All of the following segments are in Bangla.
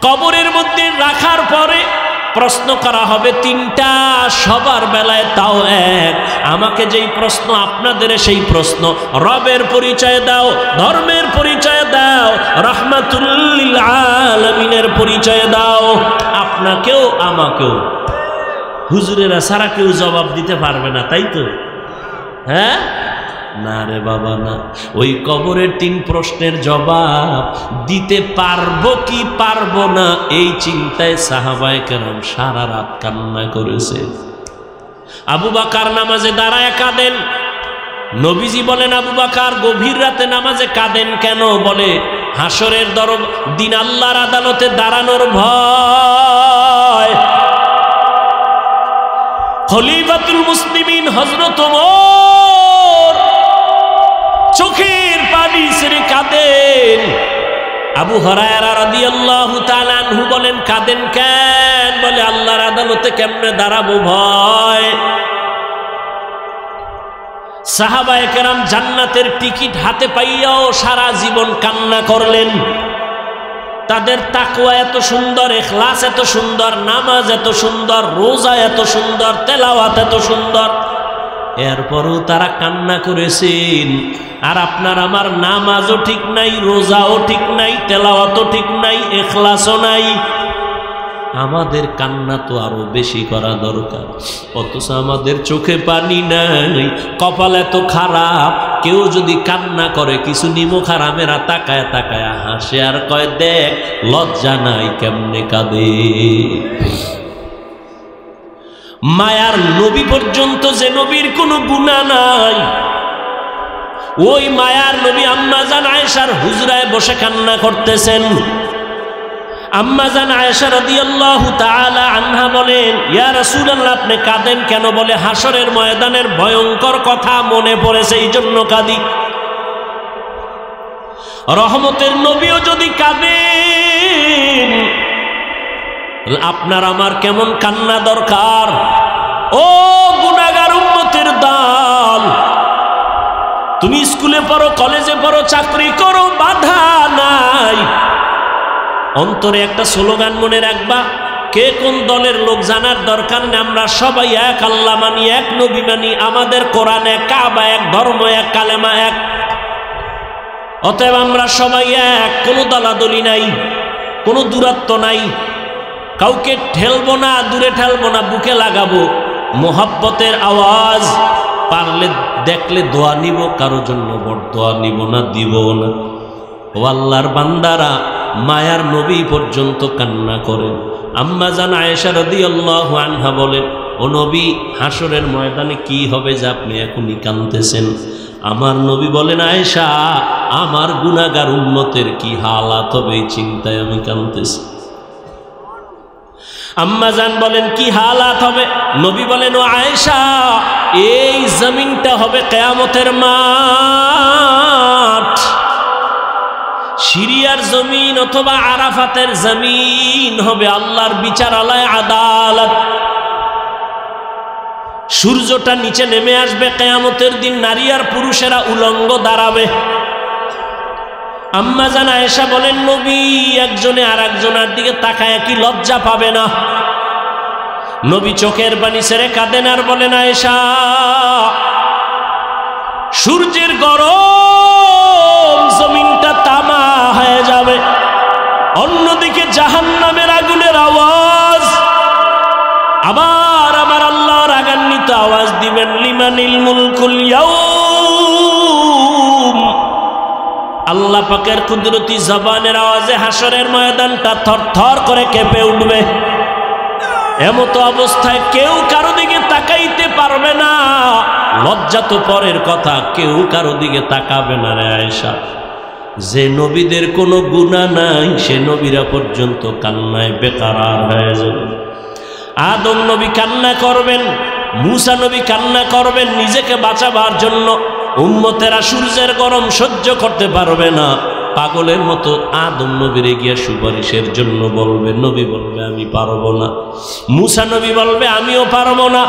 কবরের মধ্যে রাখার পরে প্রশ্ন করা হবে তিনটা, সবার বেলায় তাও এক। আমাকে যেই প্রশ্ন, আপনাদের সেই প্রশ্ন। রবের পরিচয় দাও, ধর্মের পরিচয় দাও, রাহমাতুল লিল আলামিনের পরিচয় দাও। আপনাকেও আমাকেও হুজুরেরা সারা কেউ জবাব দিতে পারবে না, তাই তো? হ্যাঁ না রে বাবা না। ওই কবরের তিন প্রশ্নের জবাব দিতে পারবো কি পারবো না, এই চিন্তায় সাহাবায়ে কেরাম সারা রাত কান্না করেছে। আবু বকর নামাজে দাঁড়ায় কাঁদেন। নবীজি বলেন, আবু বকর গভীর রাতে নামাজে কাঁদেন কেন? বলে, হাসরের দিন আল্লাহর আদালতে দাঁড়ানোর ভয়। খলিফাতুল মুসলিমিন হযরত ওমর চোখের পানি ছেড়ে কাঁদেন। আবু হুরায়রা রাদিয়াল্লাহু তাআলা আনহু বলেন, কাঁদেন কেন? বলে, আল্লাহর আদালতে কেমনে দাঁড়াবো, ভয়। সাহাবায়ে কেরাম জান্নাতের টিকিট হাতে পাইয়াও সারা জীবন কান্না করলেন। তাদের তাকওয়া এত সুন্দর, ইখলাস এত সুন্দর, নামাজ এত সুন্দর, রোজা এত সুন্দর, তেলাওয়াত এত সুন্দর, এরপরও তারা কান্না করেছেন। আর আপনার আমার নামাজও ঠিক নাই, রোজাও ঠিক নাই, তেলাওয়াতও ঠিক নাই, ইখলাসও নাই। আমাদের কান্না তো আরো বেশি করা দরকার, অথচ আমাদের চোখে পানি নাই, কপাল এত খারাপ। কেউ যদি কান্না করে, কিছু নিমুখ হারামেরা তাকায় তাকায় হাসে আর কয়, দেখ লজ্জা নাই কেমনে কাঁদে। মায়ার নবী পর্যন্ত, যে নবীর কোনো গুনাহ নাই, ওই মায়ার নবী আম্মা জান আয়েশার হুজরায় বসে কান্না করতেছেন। আম্মা জান আয়েশা রাদিয়াল্লাহু তাআলা আনহা বলেন, ইয়া রাসূলুল্লাহ আপনি কাঁদেন কেন? বলে, হাসরের ময়দানের ভয়ঙ্কর কথা মনে পড়েছে, এই জন্য কাঁদি। রহমতের নবীও যদি কাঁদেন, আপনার আমার কেমন কান্না দরকার। ও গুনাহগার উম্মতের দল, তুমি স্কুলে পড়ো, কলেজে পড়ো, চাকরি করো, বাধা নাই। অন্তরে একটা স্লোগান মনে রাখবা, কে কোন দলের লোক জানার দরকার নেই। আমরা সবাই এক, আল্লাহ মানি, এক নবী মানি, আমাদের কোরআন এক, কাবা এক, ধর্ম এক, কালেমা এক। অতএব আমরা সবাই এক, কোনো দলাদলি নাই, কোনো দূরত্ব নাই, কাউকে ঠেলবো না, দূরে ঠেলবো না, বুকে লাগাবো। মোহাব্বতের আওয়াজ, পারলে দেখলে দোয়া নিব, কারো জন্য বরদোয়া নিব না, দিব না। ও আল্লাহর বান্দারা, মায়ার নবী পর্যন্ত কান্না করেন। আম্মা জান আয়েশা রাদিয়াল্লাহু আনহা বলেন, ও নবী, হাসরের ময়দানে কি হবে যে আপনি এখনই কাঁদতেছেন? আমার নবী বলেন, আয়েশা, আমার গুনাহগার উম্মতের কি হালাত হবে, এই চিন্তায় আমি কাঁদতেছি। আম্মা জান বলেন, কি হালাত হবে? নবী বলেন, ও আয়েশা, এই জমিনটা হবে কিয়ামতের মাঠ। সিরিয়ার জমিন অথবা আরাফাতের জমিন হবে আল্লাহর বিচারালয়, আদালত। সূর্যটা নিচে নেমে আসবে কিয়ামতের দিন, নারী আর পুরুষেরা উলঙ্গ দাঁড়াবে। আম্মা জান আয়েশা বলেন, নবী একজনে আর একজনের দিকে তাকায় কি লজ্জা পাবে না? নবী চোখের পানি ছেড়ে কাঁদেন আর বলেন, আয়েশা, সূর্যের গরম জমিনটা তামা হয়ে যাবে, অন্যদিকে জাহান্নামের আগুনের আওয়াজ, আবার আমার আল্লাহ রাগান্বিত আওয়াজ দিবেন, লিমানিল মুলকুল ইয়াউম। আল্লাহ পাকের কুদরতি জবানের আওয়াজে হাসরের ময়দানটা থরথর করে কেঁপে উঠবে। এমতো অবস্থায় কেউ কারো দিকে তাকাইতে পারবে না। লজ্জা তো পরের কথা, কেউ কারো দিকে তাকাবে না রে আয়েশা। যে নবীদের কোনো গুনাহ নাই, সে নবীরা পর্যন্ত কান্নায় বেকারার হয়ে যাবে। আদম নবী কান্না করবেন, মূসা নবী কান্না করবেন নিজেকে বাঁচাবার জন্য। উম্মতেরা সূর্যের গরম সহ্য করতে পারবে না, পাগলের মতো আদম নবীরে গিয়া সুপারিশের জন্য বলবে। নবী বলবে, আমি পারবো না। মূসা নবী বলবে, আমিও পারবো না।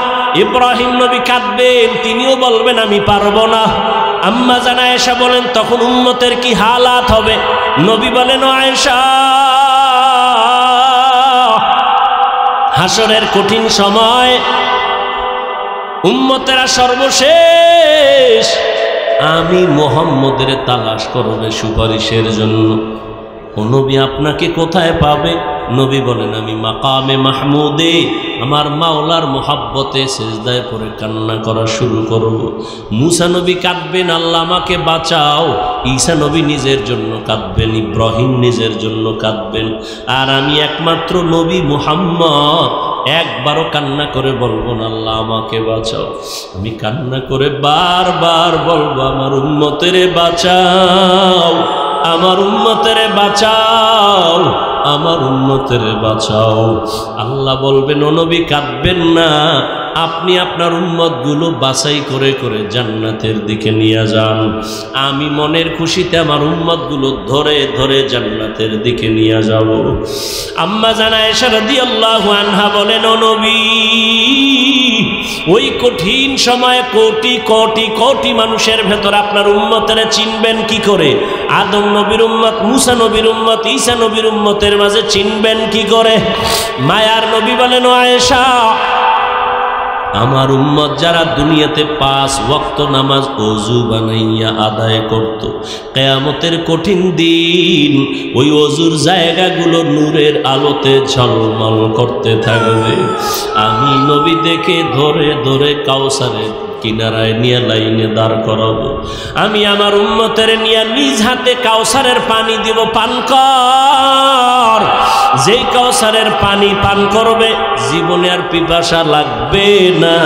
ইব্রাহিম নবী কাঁদবেন, তিনিও বলবেন, আমি পারবো না। আম্মা জান আয়েশা বলেন, তখন উম্মতের কি হালাত হবে? নবী বলেন, ও আয়েশা, হাসরের কঠিন সময় উম্মতেরা সর্বশেষ আমি মুহাম্মদের তালাশ করবে সুপারিশের জন্য। ও নবী আপনাকে কোথায় পাবে? নবী বলেন আমি মাকামে মাহমুদে আমার মাওলার মোহাব্বতে সেজদায় পড়ে কান্না করা শুরু করব। মুসা নবী কাঁদবেন, আল্লাহ আমাকে বাঁচাও। ঈসা নবী নিজের জন্য কাঁদবেন, ইব্রাহিম নিজের জন্য কাঁদবেন। আর আমি একমাত্র নবী মুহাম্মদ একবারও কান্না করে বলবো না আল্লাহ আমাকে বাঁচাও। আমি কান্না করে বারবার বলবো আমার উম্মতেরে বাঁচাও, আমার উম্মতেরে বাঁচাও, আমার উম্মতেরে বাঁচাও। আল্লাহ বলবেন ও নবী কাঁদবেন না, আপনি আপনার উম্মতগুলো বাছাই করে করে জান্নাতের দিকে নিয়ে যান। আমি মনের খুশিতে আমার উম্মতগুলো ধরে ধরে জান্নাতের দিকে নিয়ে যাব। আম্মা জান আয়েশা রাদিয়াল্লাহু আনহা বলেন ও নবী ওই কঠিন সময়ে কোটি কোটি কোটি মানুষের ভেতর আপনার উম্মতের চিনবেন কি করে? আদম নবীর উম্মত, মুসা নবীর উম্মত, ঈসা নবীর উম্মতের মাঝে চিনবেন কি করে? মায়ার নবী বলেন ও আয়েশা আমার উম্মত যারা দুনিয়াতে 5 ওয়াক্ত নামাজ ওযু বানাইয়া আদায় করত, কিয়ামতের কঠিন দিন ওই ওযুর জায়গাগুলো নূরের আলোতে ঝলমল করতে থাকবে। আমি নবী দেখে ধরে ধরে কাউসারের কিনারায় নিয়ে লাইনে দাঁড় করাবো। আমি আমার উম্মতের নিয়ে নিজ হাতে কাউসারের পানি দিব, পান কর। যেই কাউসারের পানি পান করবে জীবনে আর পিপাসা লাগবে না।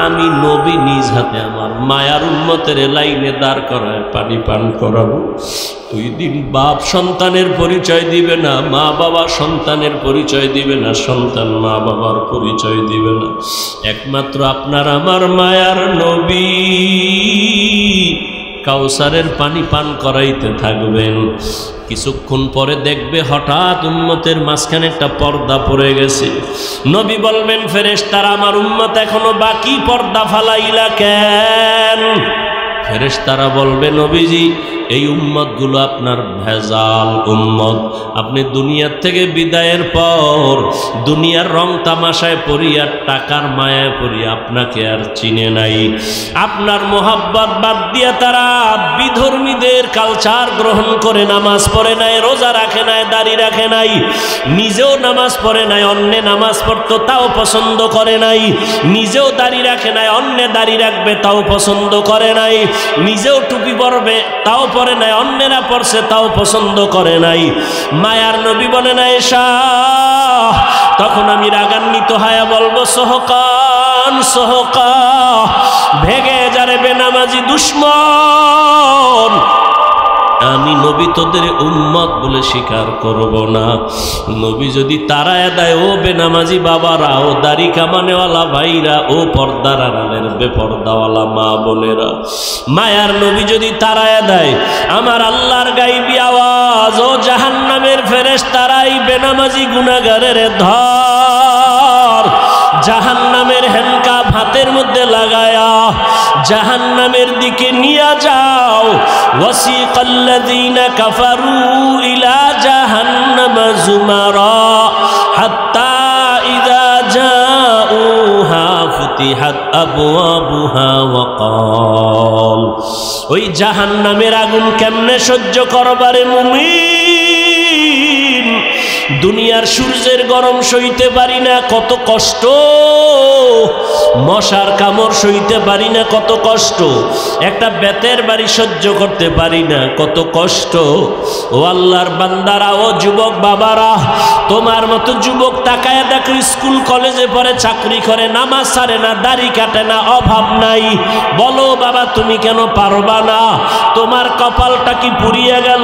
আমি নবী নিজ হাতে আমার মায়ার উম্মতের লাইনে দাঁড় করায় পানি পান করাবো। ওই দিন বাপ সন্তানের পরিচয় দিবে না, মা বাবা সন্তানের পরিচয় দিবে না, সন্তান মা বাবার পরিচয় দিবে না। একমাত্র আপনার আমার মায়ার নবী কাউসারের পানি পান করাইতে থাকবেন। কিছুক্ষণ পরে দেখবে হঠাৎ উম্মতের মাঝখানে একটা পর্দা পড়ে গেছে। নবী বলবেন ফেরেশতারা আমার উম্মত এখনো বাকি, পর্দা ফালাইলা কেন? ফেরেশতারা বলবে নবীজি এই উম্মতগুলো আপনার ভেজাল উম্মত। আপনি দুনিয়ার থেকে বিদায়ের পর দুনিয়ার রং তামাশায় পড়িয়া টাকার মায়ায় পড়িয়া আপনাকে আর চিনে নাই। আপনার মোহাব্বত বাদ দিয়া তারা বিধর্মীদের কালচার গ্রহণ করে নামাজ পড়ে নাই, রোজা রাখে নাই, দাড়ি রাখে নাই, নিজেও নামাজ পড়ে নাই, অন্য নামাজ পড়তো তাও পছন্দ করে নাই, নিজেও দাড়ি রাখে নাই, অন্য দাড়ি রাখবে তাও পছন্দ করে নাই, নিজেও টুপি পরবে তাও পরে নাই, অন্যেরা পড়ছে তাও পছন্দ করে নাই। মায়ার নবী বলে না এসা, তখন আমি রাগান্বিত হয়ে বলবো সহকান সহকা, ভেগে যারে বেনামাজি দুশ্মন। আমি নবী তোদের উম্মত বলে স্বীকার করব না। নবী যদি তারায় দেয় ও বেনামাজি বাবারা, ও দাড়ি কামানেওয়ালা ভাইরা, ও পর্দার আড়ালের বেপর্দাওয়ালা মা বোনেরা, মায়ার নবী যদি তারায় দেয় আমার আল্লাহর গাইবি আওয়াজ, ও জাহান্নামের ফেরেশতারাই বেনামাজি গুনাহগারের ধর, জাহান্নামের হ্যান্ডকাপ হাতের মধ্যে লাগায়া জাহান্নামের দিকে নিয়ে যাও। ওয়াসিকাল্লাযীনা কাফারু ইলা জাহান্নাম যুমারা হাত্তা ইযা জাউহা ফুতিহাত আবওয়াবুহা ওয়া ক্বাল। ওই জাহান্নামের আগুন কেমনে সহ্য করবারে মুমিন? দুনিয়ার সূর্যের গরম সইতে পারি না, কত কষ্ট। মশার কামড় সইতে পারি না, কত কষ্ট। একটা বেতের বাড়ি সহ্য করতে পারি না, কত কষ্ট। ও আল্লাহর বান্দারা, ও যুবক বাবারা, তোমার মতো যুবক তাকায় দেখো স্কুল কলেজে পড়ে, চাকরি করে, নামাজ ছাড়ে না, দাড়ি কাটে না, অভাব নাই। বলো বাবা তুমি কেন পারবা না? তোমার কপালটা কি পুড়িয়ে গেল?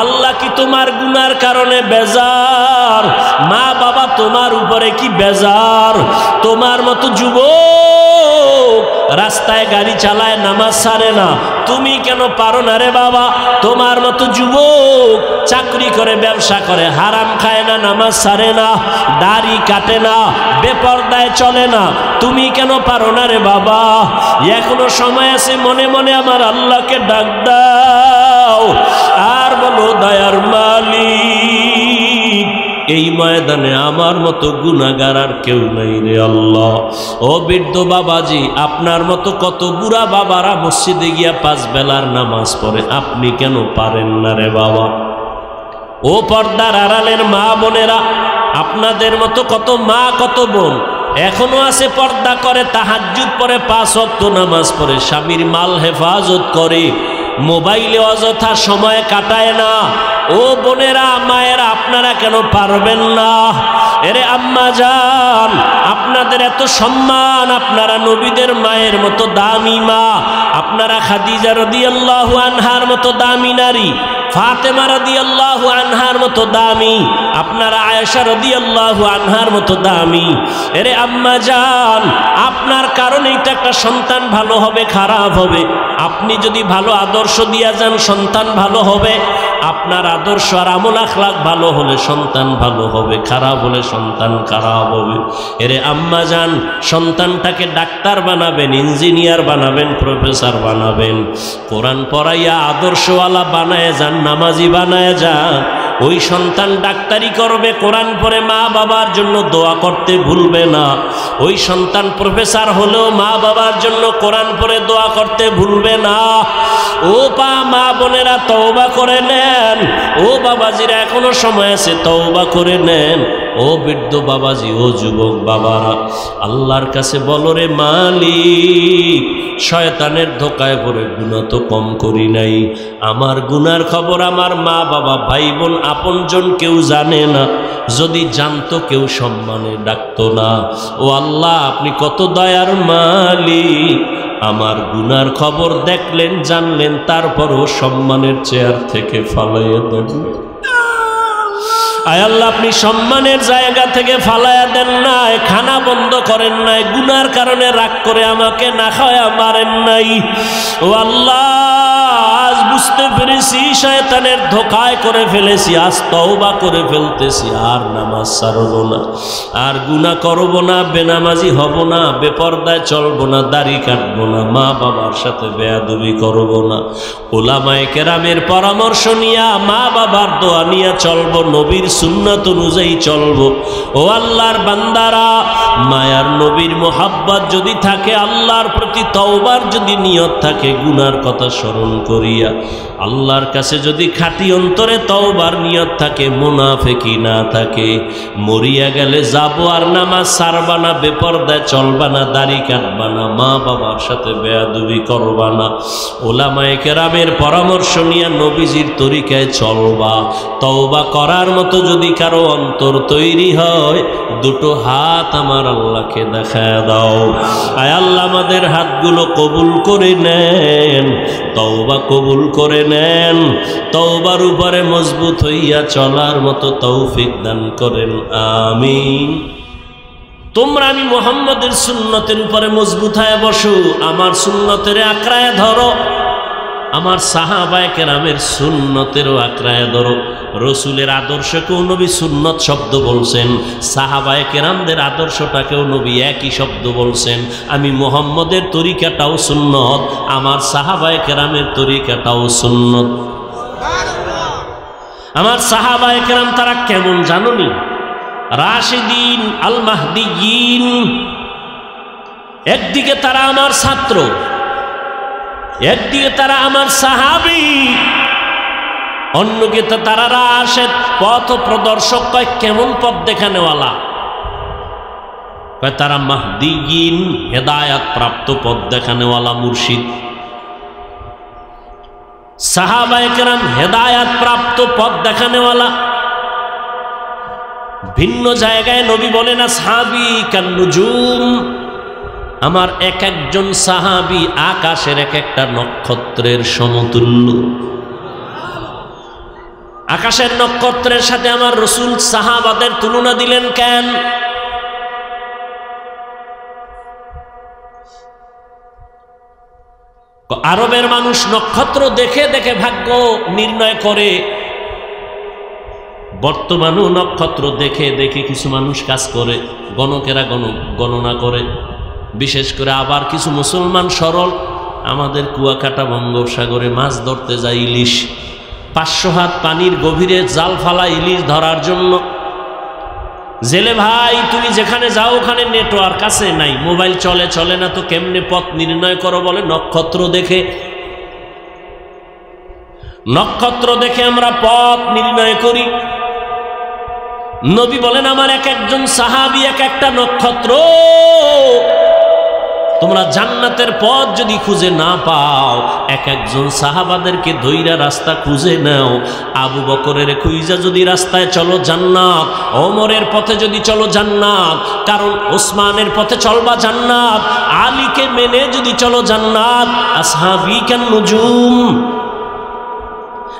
আল্লাহ কি তোমার গুনার কারণে বেজার? মা বাবা তোমার উপরে কি বেজার? তোমার মতো যুবক রাস্তায় গাড়ি চালায়, নামাজ ছাড়ে না, তুমি কেন পারো না রে বাবা? তোমার মতো যুবক চাকরি করে, ব্যবসা করে, হারাম খায় না, নামাজ ছাড়ে না, দাড়ি কাটে না, বেপরদায় চলে না, তুমি কেন পারো না রে বাবা? এখনো সময় আছে, মনে মনে আমার আল্লাহকে ডাক দাও আর বলো দয়ার মালিক এই ময়দানে আমার মতো গুনাহগার আর কেউ নাই রে আল্লাহ। ও বৃদ্ধ বাবাজি, আপনার মতো কত বুড়া বাবারা মসজিদে গিয়া 5 বেলার নামাজ পড়ে, আপনি কেন পারেন না রে বাবা? ও পর্দার আড়ালের মা বোনেরা, আপনাদের মতো কত মা কত বোন এখনো আছে, পর্দা করে, তাহাজ্জুদ পড়ে, 5 ওয়াক্ত নামাজ পড়ে, স্বামীর মাল হেফাজত করে, মোবাইলে অযথা সময় কাটায় না। ও বোনেরা মায়েরা, আপনারা কেন পারবেন না? এরে আম্মা জান, আপনাদের এত সম্মান, আপনারা নবীদের মায়ের মতো দামি মা, আপনারা খাদিজা রাদিয়াল্লাহু আনহার মতো দামি নারী, ফাতেমা রাদিয়াল্লাহু আনহার মতো দামি, আপনারা আয়েশা রাদিয়াল্লাহু আনহার মতো দামি। এরে আম্মা জান, আপনার কারণেই তো একটা সন্তান ভালো হবে খারাপ হবে। আপনি যদি ভালো আদর্শ দিয়া যান সন্তান ভালো হবে, আপনার আদর্শ আর আমল আখলাক ভালো হলে সন্তান ভালো হবে, খারাপ হলে সন্তান খারাপ হবে। এরে আম্মা জান, সন্তানটাকে ডাক্তার বানাবেন, ইঞ্জিনিয়ার বানাবেন, প্রফেসর বানাবেন, কোরআন পড়াইয়া আদর্শওয়ালা বানায় যান, নামাজি বানায় যান। ওই সন্তান ডাক্তারি করবে, কোরআন পড়ে মা বাবার জন্য দোয়া করতে ভুলবে না। ওই সন্তান প্রফেসর হলেও মা বাবার জন্য কোরআন পড়ে দোয়া করতে ভুলবে না। ও মা বোনেরা তওবা করে নেন, ও বাবাজিরা এখনো সময় আছে, তওবা করে নেন। ও বৃদ্ধ বাবাজি, ও যুবক বাবারা, আল্লাহর কাছে বলো রে মালিক, শয়তানের ধোকায় পড়ে গুনাহ তো কম করি নাই, আমার গুনার খবর আমার মা বাবা ভাই বোন আপনজন কেউ জানে না, যদি জানতো কেউ সম্মানে ডাকতো না। ও আল্লাহ, আপনি কত দয়ার মালিক, আমার গুনার খবর দেখলেন জানলেন, তারপরও সম্মানের চেয়ার থেকে ফালাইয়া দেন। আয় আল্লাহ, আপনি সম্মানের জায়গা থেকে ফালাইয়া দেন নাই, খানা বন্ধ করেন নাই, গুনার কারণে রাগ করে আমাকে না খাওয়া মারেন নাই। ও আল্লাহ, আজ বুঝতে পেরেছি শয়তানের ধোকায় করে ফেলেছি, আজ তওবা করে ফেলতেছি, আর নামাজ ছাড়ব না, আর গুনাহ করব না, বেনামাজি হব না, বেপরদায় চলব না, দাড়ি কাটবো না, মা বাবার সাথে বেয়াদবি করব না, উলামায়ে কেরামের পরামর্শ নিয়া মা বাবার দোয়া নিয়ে চলব, নবীর সুন্নাত অনুযায়ী চলব। ও আল্লাহর বান্দারা, মায়ার নবীর মোহাব্বত যদি থাকে, আল্লাহর প্রতি তওবার যদি নিয়ত থাকে, গুনার কথা স্মরণ করিয়া আল্লাহর কাছে যদি খাঁটি অন্তরে তওবার নিয়ত থাকে, মুনাফিকি না থাকে, মরিয়া গেলে যাব আর নামাজ ছাড়বা না, বেপরদায় চলবা না, দাড়ি কাটবা না, মা বাবার সাথে বেয়াদবি করবা না, উলামায়ে কেরামের পরামর্শ নিয়ে নবীজির তরিকায় চলবা। তওবা করার মতো যদি কারো অন্তর তৈরি হয়, দুটো হাত আমার আল্লাহকে দেখায় দাও। আয় আল্লাহ, আমাদের হাতগুলো কবুল করে নেন, তওবা কবুল করে নেন, তওবার উপরে মজবুত হইয়া চলার মতো তৌফিক দান করেন, আমিন। তোমরা আমি মুহাম্মদের সুন্নতের উপরে মজবুত হয়ে বসো, আমার সুন্নতের আঁকড়ায় ধরো, আমার সাহাবায়ে কেরামের সুন্নতেরও আঁকড়ায় ধরো। রসুলের আদর্শকেও নবী সুন্নত শব্দ বলছেন, সাহাবায়ে কেরামদের আদর্শটাকেও নবী একই শব্দ বলছেন। আমি মুহাম্মদের তরিকাটাও সুন্নত, আমার সাহাবায়ে কেরামের তরিকাটাও সুন্নত। আমার সাহাবায়ে কেরাম তারা কেমন জানুনি? রাশিদিন আল মাহদিয়িন। একদিকে তারা আমার ছাত্র, একদিকে তারা আমার সাহাবী, অন্যদিকে তারা রাশেদ পথ প্রদর্শক। কয় কেমন পথ দেখানেওয়ালা? কয় তারা মাহদিয়িন, হেদায়াত প্রাপ্ত পথ দেখানেওয়ালা মুর্শিদ। সাহাবায়ে কেরাম হেদায়াত প্রাপ্ত পথ দেখানেওয়ালা। ভিন্ন জায়গায় নবী বলেন আসহাবী কান্নুজুম, আমার এক একজন সাহাবী আকাশের এক একটা নক্ষত্রের সমতুল্য। আকাশের নক্ষত্রের সাথে আমার রসুল সাহাবাদের তুলনা দিলেন কেন? আরবের মানুষ নক্ষত্র দেখে দেখে ভাগ্য নির্ণয় করে, বর্তমানেও নক্ষত্র দেখে দেখে কিছু মানুষ কাজ করে, গণকেরা গণনা করে। বিশেষ করে আবার কিছু মুসলমান সরল, আমাদের কুয়াকাটা বঙ্গোপসাগরে মাছ ধরতে যায় ইলিশ, 500 হাত পানির গভীরে জাল ফালা ইলিশ ধরার জন্য জেলে ভাই তুমি যেখানে যাও ওখানে নেটওয়ার্ক আছে নাই, মোবাইল চলে চলে না, তো কেমনে পথ নির্ণয় করো? বলে নক্ষত্র দেখে। নক্ষত্র দেখে আমরা পথ নির্ণয় করি। নবী বলেন আমার এক একজন সাহাবী এক একটা নক্ষত্র। তোমরা জান্নাতের পথ যদি খুঁজে না পাও, এক একজন সাহাবাদেরকে ধইরা রাস্তা খুঁজে নাও। আবু বকরের খুঁজা যদি রাস্তায় চলো জান্নাত, ওমরের পথে যদি চলো জান্নাত, কারণ ওসমানের পথে চলবা জান্নাত, আলীকে মেনে যদি চলো জান্নাত। আসহাবী কান নুজুম,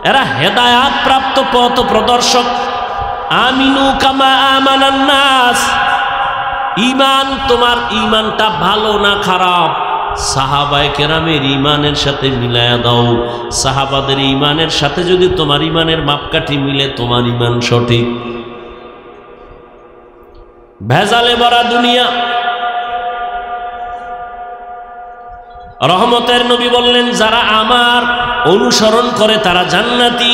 এরা হেদায়াত প্রাপ্ত পথ প্রদর্শক। আমিনু কামা আমানান নাস, ঈমান, তোমার ঈমানটা ভালো না খারাপ, সাহাবায়ে কেরামের ঈমানের সাথে মিলায়া দাও। সাহাবাদের ঈমানের সাথে যদি তোমার ঈমানের মাপকাঠি মিলে, তোমার ঈমান সঠিক। ভেজালে ভরা দুনিয়া। রহমতের নবী বললেন যারা আমার অনুসরণ করে তারা জান্নাতি,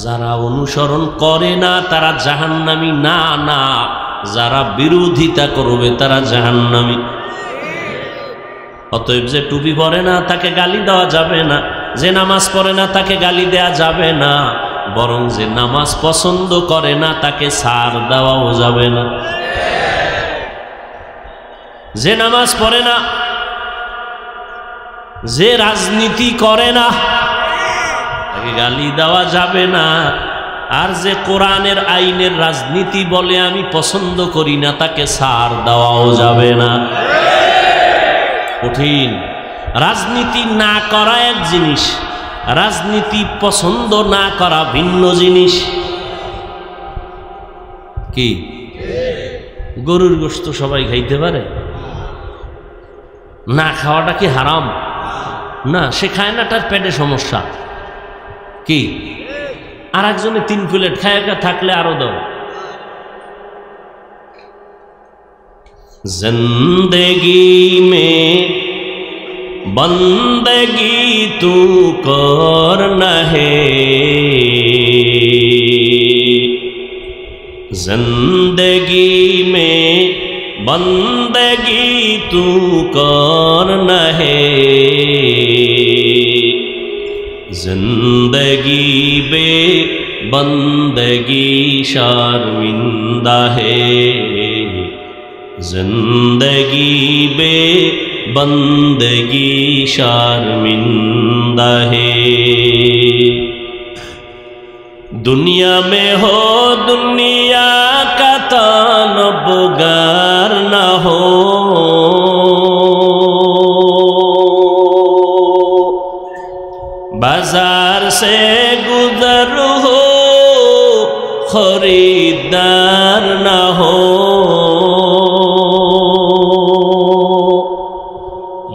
যারা অনুসরণ করে না তারা জাহান্নামী। না না, যারা বিরোধিতা করবে তারা জাহান্নামী। অতএব যে টুপি পরে না তাকে গালি দেওয়া যাবে না, যে নামাজ পড়ে না তাকে গালি দেওয়া যাবে না, বরং যে নামাজ পছন্দ করে না তাকে ছাড় দেওয়াও যাবে না। যে নামাজ পড়ে না, যে রাজনীতি করে না তাকে গালি দেওয়া যাবে না, আর যে কোরআনের আইনের রাজনীতি বলে আমি পছন্দ করি না তাকে ছাড় দেওয়াও যাবে না। কঠিন। রাজনীতি না করা এক জিনিস, রাজনীতি পছন্দ না করা ভিন্ন জিনিস। কি গরুর গোশত সবাই খাইতে পারে? না খাওয়াটা কি হারাম? না, সে খায় না, তার পেটে সমস্যা। কি আর একজনে 3 প্লেট খায় থাকলে আরো দাও। জিন্দেগি মে বন্দগি তু করনা হে, जिंदगी में बंदगी तू कौन है, जिंदगी बे बंदगी शर्मिंदा है, जिंदगी बे बंदगी शर्मिंदा है। दुनिया में हो दुनिया का तानबगार न हो, बाजार से गुजर हो खरीदार न हो,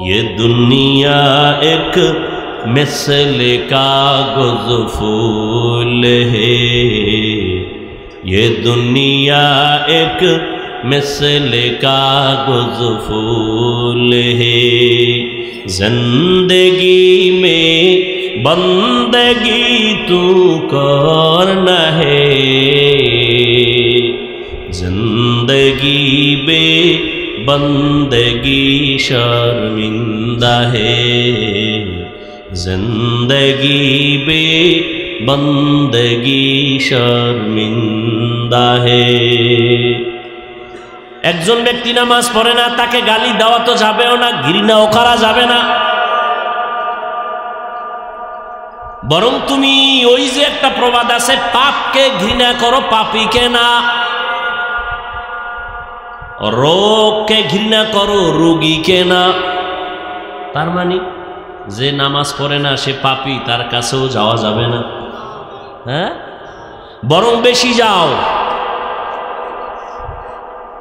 ये दुनिया एक मिसल कागज़ फूल है, ये दुनिया एक मिसल कागज़ फूल है, जिंदगी में बंदगी तू कौन है, जिंदगी बे बंदगी शर्मिंदा है, जिंदगी बे बंदगी शर्मिंदा है। একজন ব্যক্তি নামাজ পড়ে না, তাকে গালি দেওয়া তো যাবেও না, ঘৃণাও করা যাবে না, বরং তুমি ওই যে একটা প্রবাদ আছে, পাপকে ঘৃণা করো পাপীকে না, রোগকে ঘৃণা করো রোগীকে না। তার মানে যে নামাজ পড়ে না সে পাপী, তার কাছেও যাওয়া যাবে না, হ্যাঁ, বরং বেশি যাও।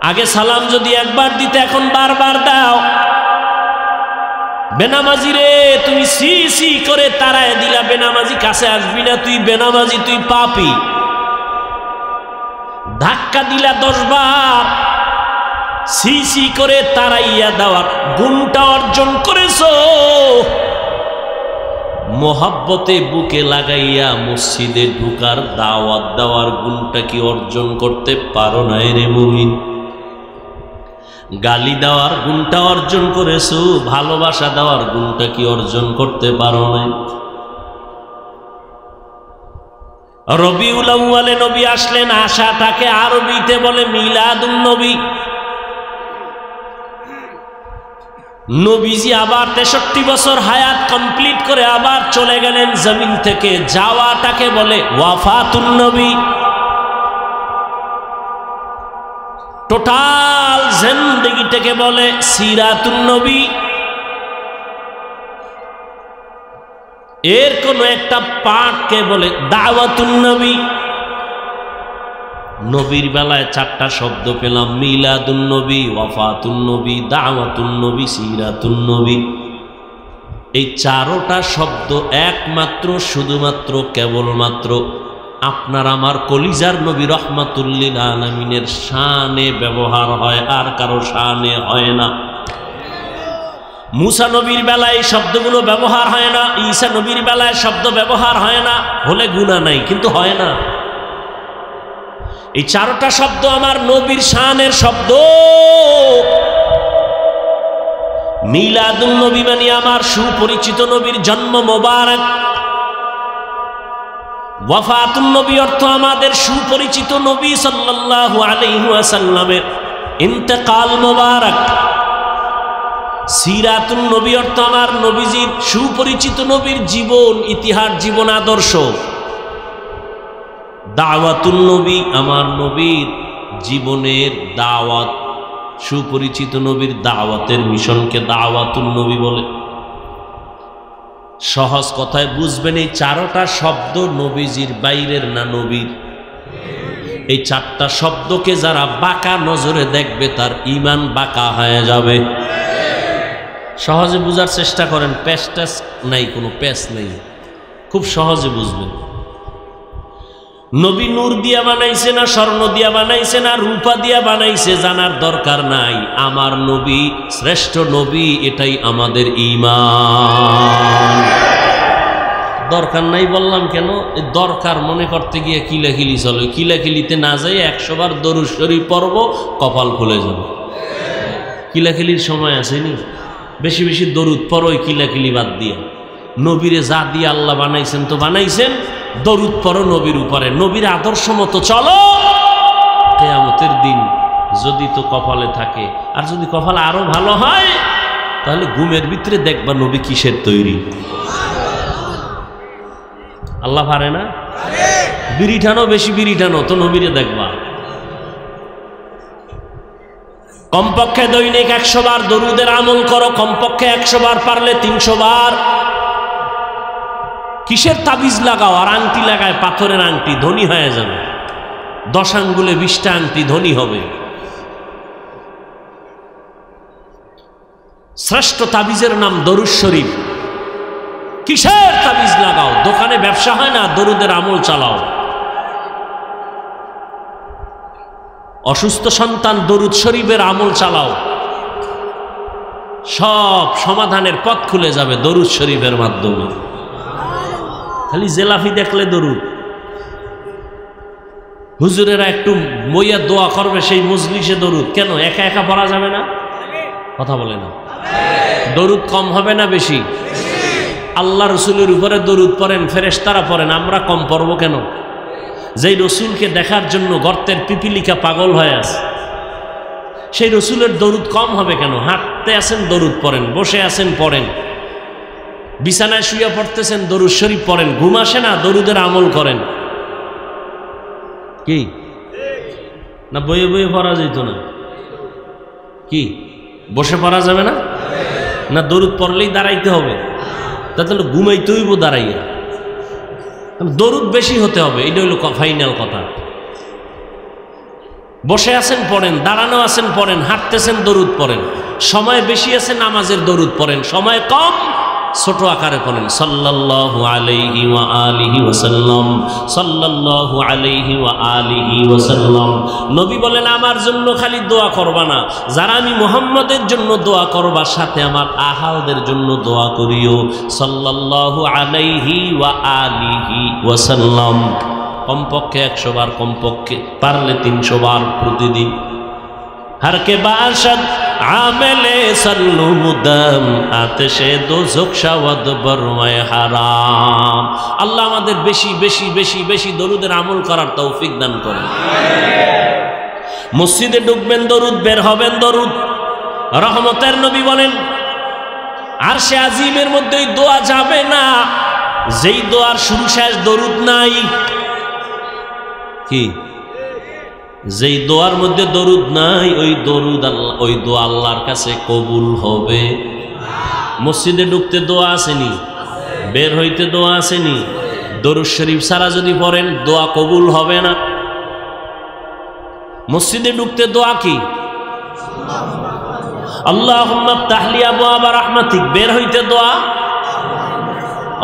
আগে সালাম যদি একবার দিতে এখন বারবার দাও। বেনামাজি রে তুমি সি সি করে তাড়ায় দিলা, বেনামাজি কাছে আসবি না, তুই বেনামাজি, তুই পাপী। ধাক্কা দিলা 10 বার, সি সি করে তাড়াইয়া দেওয়ার গুণটা অর্জন করেছো। মোহাব্বতে বুকে লাগাইয়া মসজিদে ঢুকার দাওয়াত দেওয়ার গুণটা কি অর্জন করতে পারো না রে মুমিন? গালি দেওয়ার গুণটা অর্জন করেছো, ভালোবাসা দেওয়ার গুণটা কি অর্জন করতে পারো না? রবিউল আউয়ালে নবী আসলেন, আশাটাকে আরবিতে বলে মিলাদুন নবী। নবীজি আবার 63 বছর হায়াত কমপ্লিট করে আবার চলে গেলেন জমিন থেকে, যাওয়াটাকে বলে ওয়াফাতুন নবী। টোটাল জিন্দেগিটাকে বলে সিরাতুন নবী। এর কোন একটা পার্টকে বলে দাওয়াতুন নবী। নবীর বেলায় 4টা শব্দ পেলাম, মিলাদুন নবী, ওয়াফাতুন নবী, দাওয়াতুন নবী, সিরাতুন নবী। এই 4টা শব্দ একমাত্র শুধুমাত্র কেবলমাত্র আপনার আমার কলিজার নবী রহমাতুল্লিল আলামিনের শানে ব্যবহার হয়, আর কারো শানে হয় না। মুসা নবীর বেলায় এই শব্দগুলো ব্যবহার হয় না, ঈসা নবীর বেলায় শব্দ ব্যবহার হয় না, হলে গুনাহ নাই, কিন্তু হয় না। এই 4টা শব্দ আমার নবীর শানের শব্দ। মিলাদুন নবী মানে আমার সুপরিচিত নবীর জন্ম মোবারক। ওয়াফাতুন নবী অর্থ আমাদের সুপরিচিত নবী সাল্লাল্লাহু আলাইহি ওয়াসাল্লামের ইন্তেকাল মোবারক। সিরাতুন নবী অর্থ আমার নবীজির সুপরিচিত নবীর জীবন ইতিহাস, জীবন আদর্শ। দাওয়াতুন নবী আমার নবীর জীবনের দাওয়াত, সুপরিচিত নবীর দাওয়াতের মিশনকে দাওয়াতুন নবী বলে। সহজ কথায় বুঝবেন, এই 4টা শব্দ নবীজির বাইরের না নবীর। এই 4টা শব্দকে যারা বাঁকা নজরে দেখবে তার ঈমান বাঁকা হয়ে যাবে। সহজে বুঝার চেষ্টা করেন, প্যাচ ট্যাচ নাই, কোনো প্যাচ নেই, খুব সহজে বুঝবেন। নবী নূর দিয়া বানাইছে না স্বর্ণ দিয়া বানাইছে না রূপা দিয়া বানাইছে জানার দরকার নাই। আমার নবী শ্রেষ্ঠ নবী, এটাই আমাদের ঈমান। দরকার নাই বললাম কেন? দরকার মনে করতে গিয়ে কিলাকিলি চলে, কিলাকিলিতে না যাই 100 বার দরুদ শরীফ পড়ব, কপাল খুলে যাবে। কিলাকিলির সময় আসেনি, বেশি বেশি দরুদ পড়ো, কিলাকিলি বাদ দিয়ে। নবীরে যা দিয়ে আল্লাহ বানাইছেন তো বানাইছেন, দরুদ পড়ো নবীর উপরে, নবীর আদর্শ মতো চলো। কিয়ামতের দিন যদি তো কপালে থাকে, আর যদি কপাল আরো ভালো হয়, তাহলে ঘুমের ভিতরে দেখবা নবী কিসের তৈরি। আল্লাহ পারে না? বিড়ি টানো, বেশি বিড়ি টানো তো নবীরে দেখবা। কমপক্ষে দৈনিক 100 বার দরুদের আমল করো, কমপক্ষে 100 বার, পারলে 300 বার। কিসের তাবিজ লাগাও আর আংটি লাগায়, পাথরের আংটি, ধনী হয়ে যাবে। 10 আঙ্গুলে 20টা আংটি, ধনী হবে। শ্রেষ্ঠ তাবিজের নাম দরুদ শরীফ। কিসের তাবিজ লাগাও? দোকানে ব্যবসা হয় না, দরুদের আমল চালাও। অসুস্থ সন্তান, দরুদ শরীফের আমল চালাও, সব সমাধানের পথ খুলে যাবে দরুদ শরীফের মাধ্যমে। খালি জেলাফি দেখলে দরুদ, হুজুরেরা একটু মইয়া দোয়া করবে সেই মজলিসে দরুদ, কেন একা একা পড়া যাবে না? কথা বলে না। দরুদ কম হবে না বেশি? আল্লাহ রসুলের উপরে দরুদ পড়েন, ফেরেশতারা পড়েন, আমরা কম পড়ব কেন? যেই রসুলকে দেখার জন্য গর্তের পিপিলিকা পাগল হয়ে আছে, সেই রসুলের দরুদ কম হবে কেন? হাঁটতে আছেন দরুদ পড়েন, বসে আছেন পড়েন, বিছানায় শুয়ে পড়তেছেন দরুদ শরীফ পড়েন, ঘুম আসে না দরুদের আমল করেন। কি না বইয়ে বইয়ে পড়া যেত না? কি বসে পড়া যাবে না? না দরুদ পড়লেই দাঁড়াইতে হবে? তাহলে ঘুমাইতে হইব দাঁড়াইয়া, দরুদ বেশি হতে হবে, এটা হইল ফাইনাল কথা। বসে আছেন পড়েন, দাঁড়ানো আছেন পড়েন, হাঁটতেছেন দরুদ পড়েন, সময় বেশি আছে নামাজের দরুদ পড়েন, সময় কম ছোট আকারে পড়েন সাল্লাল্লাহু আলাইহি ওয়া আলিহি ওয়াসাল্লাম, সাল্লাল্লাহু আলাইহি ওয়া আলিহি ওয়াসাল্লাম। নবী বলেন আমার জন্য খালি দোয়া করবা না, যারা আমি মুহাম্মদের জন্য দোয়া করবা সাথে আমার আহালদের জন্য দোয়া করিও, সাল্লাল্লাহু আলাইহি ওয়া আলিহি ওয়াসাল্লাম। কমপক্ষে 100 বার, কমপক্ষে পারলে 300 বার প্রতিদিন। हर के बाशद आमेले सल्लु मुदम आतिशे दोज़ख शवद बरवाए हराम। আল্লাহ আমাদের বেশি বেশি বেশি বেশি দরুদের আমল করার তৌফিক দান করেন। মসজিদে ঢুকবেন দরুদ, বের হবেন দরুদ। রহমতের নবী বলেন আরশে আজিমের মধ্যে দোয়া যাবে না যেই দোয়ার শুরু শেষ দরুদ নাই। কি? যেই দোয়ার মধ্যে দরুদ নাই ওই দরুদ আল্লাহ, ওই দোয়া আল্লাহর কাছে কবুল হবে। মসজিদে ঢুকতে দোয়া আসেনি, বের হইতে দোয়া আসেনি, দরুদ শরীফ সারা যদি পড়েন দোয়া কবুল হবে না। মসজিদে ঢুকতে দোয়া কি? আল্লাহুম্মা ইফতাহলি আবওয়াবা রাহমাতিক। বের হইতে দোয়া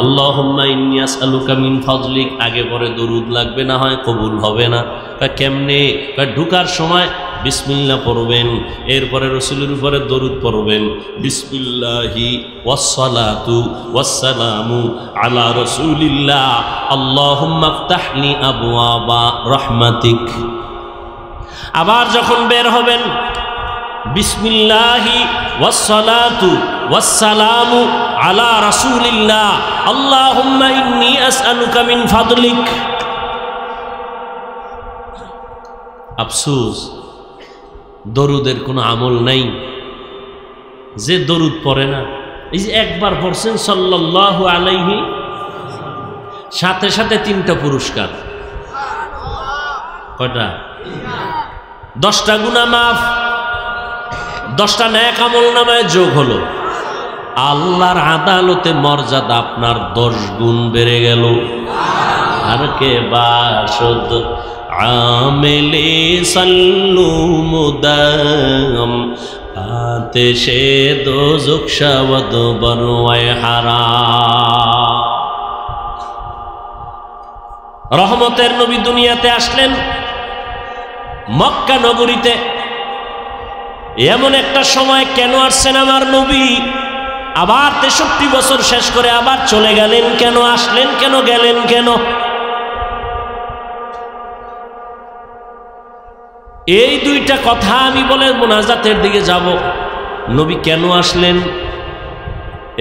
আল্লাহুম্মা ইন্নী আসআলুকা মিন ফাজলিক। আগে পরে দরুদ লাগবে, না হয় কবুল হবে না। কেমনে? ঢুকার সময় বিসমিল্লাহ পড়বেন, এরপরে রসুলের উপরে দরুদ পড়বেন, বিসমিল্লাহি ওয়াসসালাতু ওয়াসসালামু আলা রাসূলিল্লাহ আল্লাহুম্মা ইফতাহলি আবওয়াবা রাহমাতিক। আবার যখন বের হবেন বিসমিল্লাহি ওয়াসসালাতু ওয়াসসালামু আলা রাসূলিল্লাহ আল্লাহুম্মা ইন্নী আসআলুকা মিন ফাদলিক। আফসোস দরুদের কোনো আমল নাই। যে দরুদ পড়ে না, এই যে একবার পড়ছেন সাল্লাল্লাহু আলাইহি, সাথে সাথে 3টা পুরস্কার। কয়টা? 10টা গুনাহ মাফ, 10টা নেক আমল নামায় যোগ হলো। আল্লাহর আদালতে মর্যাদা আপনার 10 গুণ বেড়ে গেল। আর কে বাসদ आमिले सल्लु मुदम आतिशे दोज़ख शवद बरवाए हराम। রহমতের নবী দুনিয়াতে আসলেন মক্কা নগরীতে। এমন একটা সময় কেন আসছেন আমার নবী? আবার 63 বছর শেষ করে আবার চলে গেলেন কেন? আসলেন কেন? গেলেন কেন? এই 2টা কথা আমি বলে মোনাজাতের দিকে যাব। নবী কেন আসলেন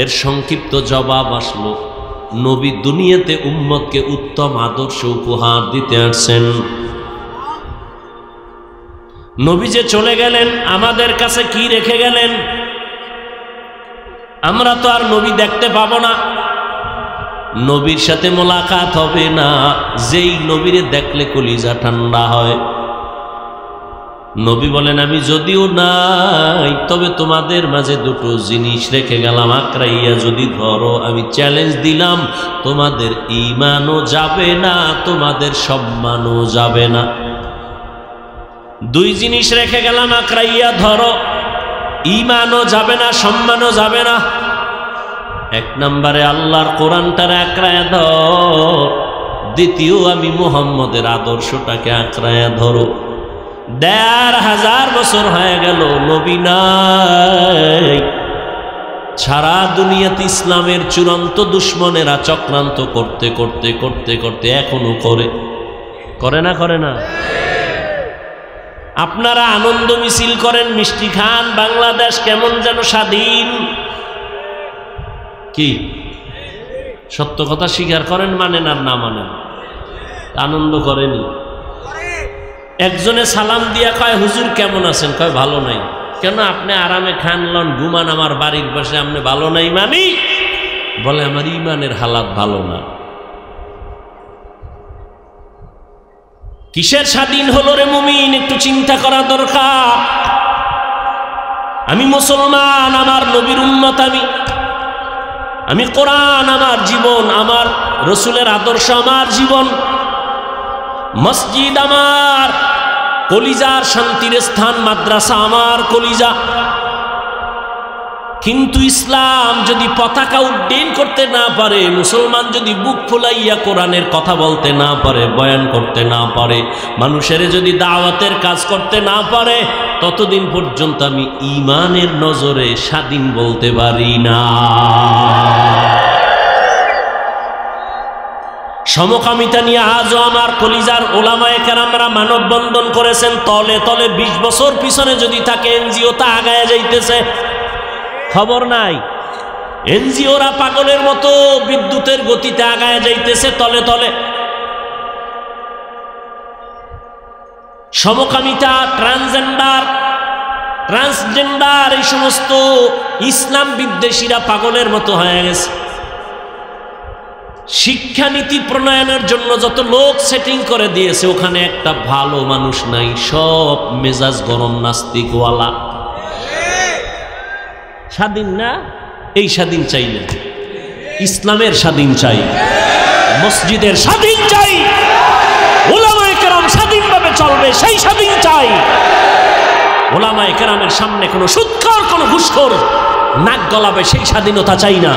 এর সংক্ষিপ্ত জবাব আসলো। নবী দুনিয়াতে উম্মতকে উত্তম আদর্শ উপহার দিতে আসছেন। নবী যে চলে গেলেন আমাদের কাছে কি রেখে গেলেন? আমরা তো আর নবী দেখতে পাবো না, নবীর সাথে মোলাকাত হবে না। যেই নবীরে দেখলে কলিজা ঠান্ডা হয়। নবী বলেন আমি যদিও নাই তবে তোমাদের মাঝে 2টো জিনিস রেখে গেলাম, আঁকড়াইয়া যদি ধরো। আমি চ্যালেঞ্জ দিলাম তোমাদের ঈমানও যাবে না, তোমাদের সম্মানও যাবে না। 2 জিনিস রেখে গেলাম, আঁকড়াইয়া ধরো, ঈমানও যাবে না, সম্মানও যাবে না। 1 নম্বরে আল্লাহর কোরআনটারে আঁকড়াইয়া ধর, দ্বিতীয় আমি মুহাম্মদের আদর্শটাকে আঁকড়াইয়া ধরো। 1500 বছর হয়ে গেল নবী নাই। সারা দুনিয়াতে ইসলামের চূড়ান্ত দুশ্মনেরা চক্রান্ত করতে করতে করতে করতে এখনো করে না করে না? আপনারা আনন্দ মিছিল করেন, মিষ্টি খান, বাংলাদেশ কেমন যেন স্বাধীন। কি সত্য কথা স্বীকার করেন, মানেন আর না মানেন, আনন্দ করেনি। একজনে সালাম দিয়া কয় হুজুর কেমন আছেন? কয় ভালো নাই। কেন? আপনি আরামে খান লন ঘুমান, আমার বাড়ির পাশে আপনি ভালো নাই মানি? বলে আমার ইমানের হালাত ভালো না। কিসের স্বাধীন হলো রে মুমিন? একটু চিন্তা করা দরকার। আমি মুসলমান, আমার নবীর উম্মত, আমি কোরআন আমার জীবন, আমার রসুলের আদর্শ আমার জীবন, মসজিদ আমার কলিজার শান্তির স্থান, মাদ্রাসা আমার কলিজা। কিন্তু ইসলাম যদি পতাকা উড্ডীন করতে না পারে, মুসলমান যদি বুক ফুলাইয়া কোরআনের কথা বলতে না পারে, বয়ান করতে না পারে, মানুষের যদি দাওয়াতের কাজ করতে না পারে, ততদিন পর্যন্ত আমি ঈমানের নজরে স্বাধীন বলতে পারি না। সমকামিতা নিয়ে আজও আমার কলিজার ওলামায়ে কেরামরা মানববন্ধন করেছেন। তলে তলে 20 বছর পিছনে যদি থাকে এনজিও তা আগায় যাইতেছে, খবর নাই। এনজিওরা পাগলের মতো বিদ্যুতের গতিতে আগায় যাইতেছে তলে তলে। সমকামিতা, ট্রান্সজেন্ডার এই সমস্ত ইসলাম বিদ্বেষীরা পাগলের মতো হয়ে গেছে। শিক্ষানীতি প্রণয়নের জন্য যত লোক সেটিং করে দিয়েছে, ওখানে একটা ভালো মানুষ নাই, সব মেজাজ গরম নাস্তিকওয়ালা। স্বাধীন না, এই স্বাধীন চাই না, ইসলামের স্বাধীন চাই, মসজিদের স্বাধীন চাই, ওলামায়ে কেরাম স্বাধীনভাবে চলবে সেই স্বাধীন চাই। ওলামায়ে কেরামের সামনে কোনো সুদখোর কোনো ঘুষখোর নাক গলাবে সেই স্বাধীনতা চাই না।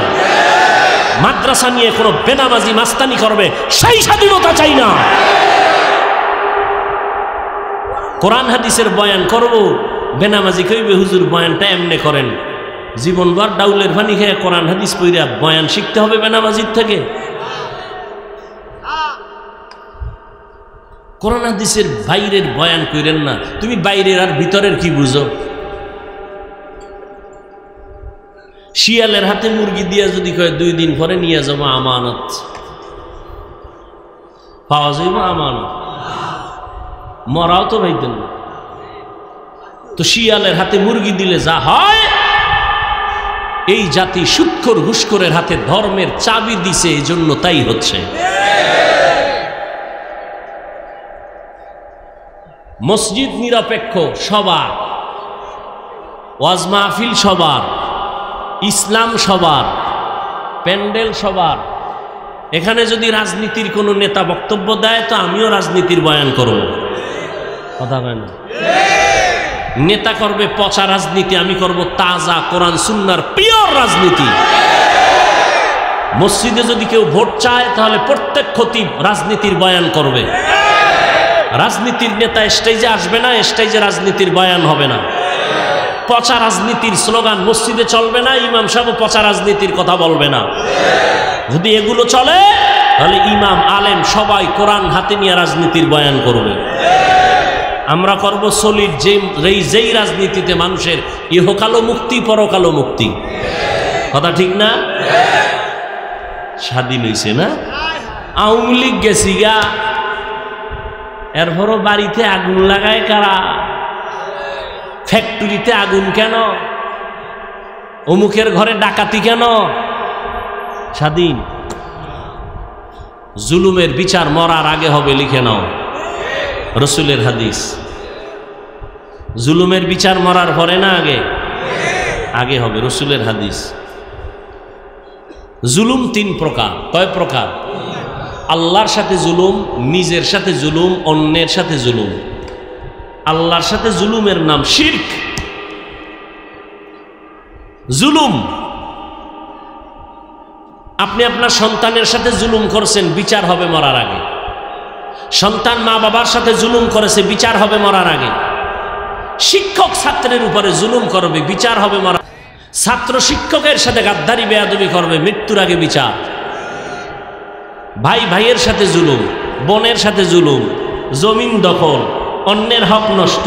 মাদ্রাসা নিয়ে কোনো বেনামাজি মাস্তানি করবে সেই স্বাধীনতা চাই না। কোরআন হাদিসের বয়ান করব, বেনামাজি কইবে হুজুর বয়ানটা এমনে করেন। জীবনভর ডাউলের পানি খেয়ে কোরআন হাদিস পড়িয়া বয়ান শিখতে হবে বেনামাজির থেকে? কোরআন হাদিসের বাইরের বয়ান কইরেন না। তুমি বাইরের আর ভিতরের কি বুঝো? শিয়ালের হাতে মুরগি দিয়া যদি কয় 2 দিন পরে নিয়ে যাবো আমানত, পাওয়া যাইব আমানত? মরাও তো ভাইতেন না। তো শিয়ালের হাতে মুরগি দিলে যা হয়, এই জাতি সুদখোর ঘুষখোরের হাতে ধর্মের চাবি দিছে, এই জন্য তাই হচ্ছে। মসজিদ নিরপেক্ষ সবার, ওয়াজ মাহফিল সবার, ইসলাম সবার, প্যান্ডেল সবার। এখানে যদি রাজনীতির কোনো নেতা বক্তব্য দেয় তো আমিও রাজনীতির বয়ান করব, কথা হয় না? নেতা করবে পচা রাজনীতি, আমি করব তাজা কোরআন সুন্নাহর পিওর রাজনীতি। মসজিদে যদি কেউ ভোট চায় তাহলে প্রত্যেক খতিব রাজনীতির বয়ান করবে। রাজনীতির নেতা স্টেজে আসবে না, স্টেজে রাজনীতির বয়ান হবে না। পচা রাজনীতির স্লোগান মসজিদে চলবে না, ইমাম সাহেব পচা রাজনীতির কথা বলবে না। যদি এগুলো চলে তাহলে ইমাম আলেম সবাই কোরআন হাতে নিয়ে রাজনীতির বয়ান করবে। আমরা করব সলিড, যেই রাজনীতিতে মানুষের ইহকালো মুক্তি পরকালো মুক্তি, কথা ঠিক না? স্বাধীন হয়েছে না? আওয়ামী লীগ গেছি গা, এরপরও বাড়িতে আগুন লাগায় কারা? ফ্যাক্টরিতে আগুন কেন? অমুকের ঘরে ডাকাতি কেন? স্বাধীন। জুলুমের বিচার মরার আগে হবে, লিখে নাও, রসুলের হাদিস। জুলুমের বিচার মরার পরে না আগে? আগে হবে, রসুলের হাদিস। জুলুম 3 প্রকার। কয় প্রকার? আল্লাহর সাথে জুলুম, নিজের সাথে জুলুম, অন্যের সাথে জুলুম। আল্লাহর সাথে জুলুমের নাম শিরক। জুলুম, আপনি আপনার সন্তানের সাথে জুলুম করছেন, বিচার হবে মরার আগে। সন্তান মা বাবার সাথে জুলুম করেছে, বিচার হবে মরার আগে। শিক্ষক ছাত্রের উপরে জুলুম করবে, বিচার হবে মরার। ছাত্র শিক্ষকের সাথে গাদ্দারি বেয়াদবি করবে, মৃত্যুর আগে বিচার। ভাই ভাইয়ের সাথে জুলুম, বোনের সাথে জুলুম, জমিন দখল, অন্যের হক নষ্ট,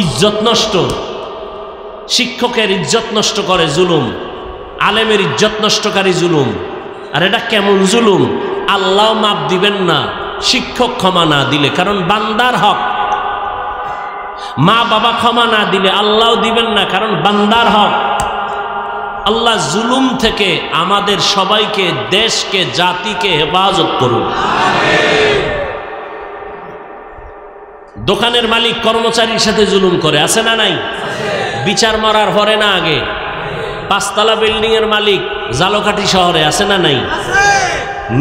ইজ্জত নষ্ট। শিক্ষকের ইজ্জত নষ্ট করে জুলুম, আলেমের ইজ্জত নষ্টকারী জুলুম। আর এটা কেমন জুলুম? আল্লাহ মাপ দিবেন না শিক্ষক ক্ষমা না দিলে, কারণ বান্দার হক। মা বাবা ক্ষমা না দিলে আল্লাহ দিবেন না, কারণ বান্দার হক। আল্লাহ জুলুম থেকে আমাদের সবাইকে, দেশকে, জাতিকে হেফাজত করুন। দোকানের মালিক কর্মচারীর সাথে জুলুম করে, আছে না নাই? বিচার মরার পরে না আগে? 5 তলা বিল্ডিং এর মালিক জালকাঠি শহরে, আছে না নাই?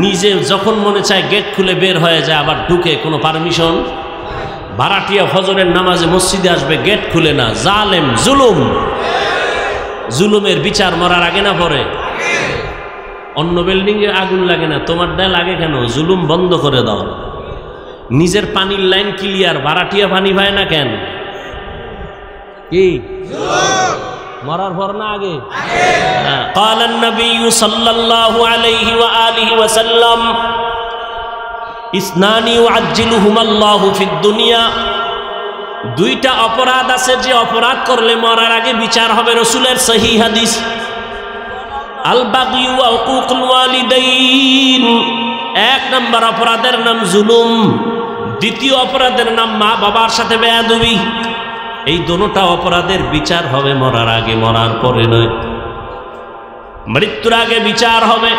নিজে যখন মনে চায় গেট খুলে বের হয়ে যায়, আবার ঢুকে, কোনো পারমিশন। ভাড়াটিয়া ফজরের নামাজে মসজিদে আসবে, গেট খুলে না, জালেম, জুলুম। জুলুমের বিচার মরার আগে না পরে? অন্য বিল্ডিং এ আগুন লাগে না, তোমার দায় লাগে কেন? জুলুম বন্ধ করে দাও। নিজের পানির লাইন ক্লিয়ার, ভাড়াটিয়া পানি পায় না কেন? কি মরার পর না আগে? قال النبي صلى الله عليه وآله وسلم اثنان يعجلهما الله في الدنيا দুইটা অপরাধ আছে যে অপরাধ করলে মরার আগে বিচার হবে, রাসূলের সহিহ হাদিস। আল বাগী ওয়া হুকুকুল ওয়ালিদাইন, এক নম্বর অপরাধের নাম জুলুম, দ্বিতীয় অপরাধের নাম মা বাবার সাথে বেয়াদবি। এই দুটোটা অপরাধের বিচার হবে মরার আগে, মরার পরে নয়। মৃত্যুর আগে বিচার হবে।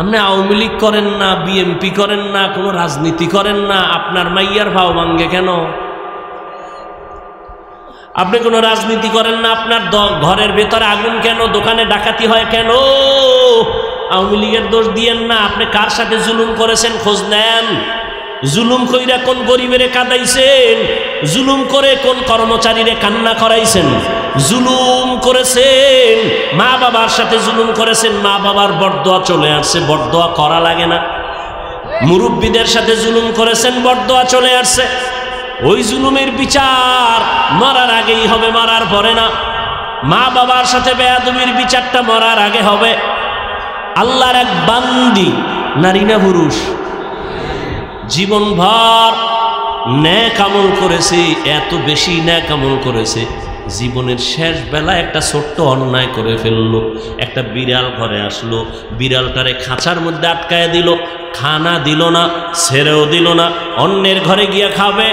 আপনি আওয়ামী লীগ করেন না, বিএনপি করেন না, কোনো রাজনীতি করেন না, আপনার মাইয়ার ভাও ভাঙ্গে কেন? আপনি কোনো রাজনীতি করেন না, আপনার ঘরের ভেতরে আগুন কেন? দোকানে ডাকাতি হয় কেন? আওয়ামী লীগের দোষ দিয়েন না। আপনি কার সাথে জুলুম করেছেন খোঁজ নেন। জুলুম কইরা কোন গরিবেরে কাঁদাইছেন? জুলুম করে কোন কর্মচারীরে কান্না করাইছেন? জুলুম করেছেন মা বাবার সাথে, জুলুম করেছেন মা বাবার বরদোয়া চলে আসছে, বরদোয়া করা লাগে না। মুরব্বীদের সাথে জুলুম করেছেন, বরদোয়া চলে আসছে। ওই জুলুমের বিচার মরার আগেই হবে, মরার পরে না। মা বাবার সাথে বেয়াদবির বিচারটা মরার আগে হবে। আল্লাহর এক বান্দি, নারী না পুরুষ, জীবনভর ন্যাক আমল করেছে, এত বেশি ন্যাক আমল করেছে, জীবনের শেষ বেলা একটা ছোট্ট অন্যায় করে ফেললো। একটা বিড়াল ঘরে আসলো, বিড়ালটারে খাঁচার মধ্যে আটকায় দিল, খানা দিল না, ছেড়েও দিল না। অন্যের ঘরে গিয়ে খাবে,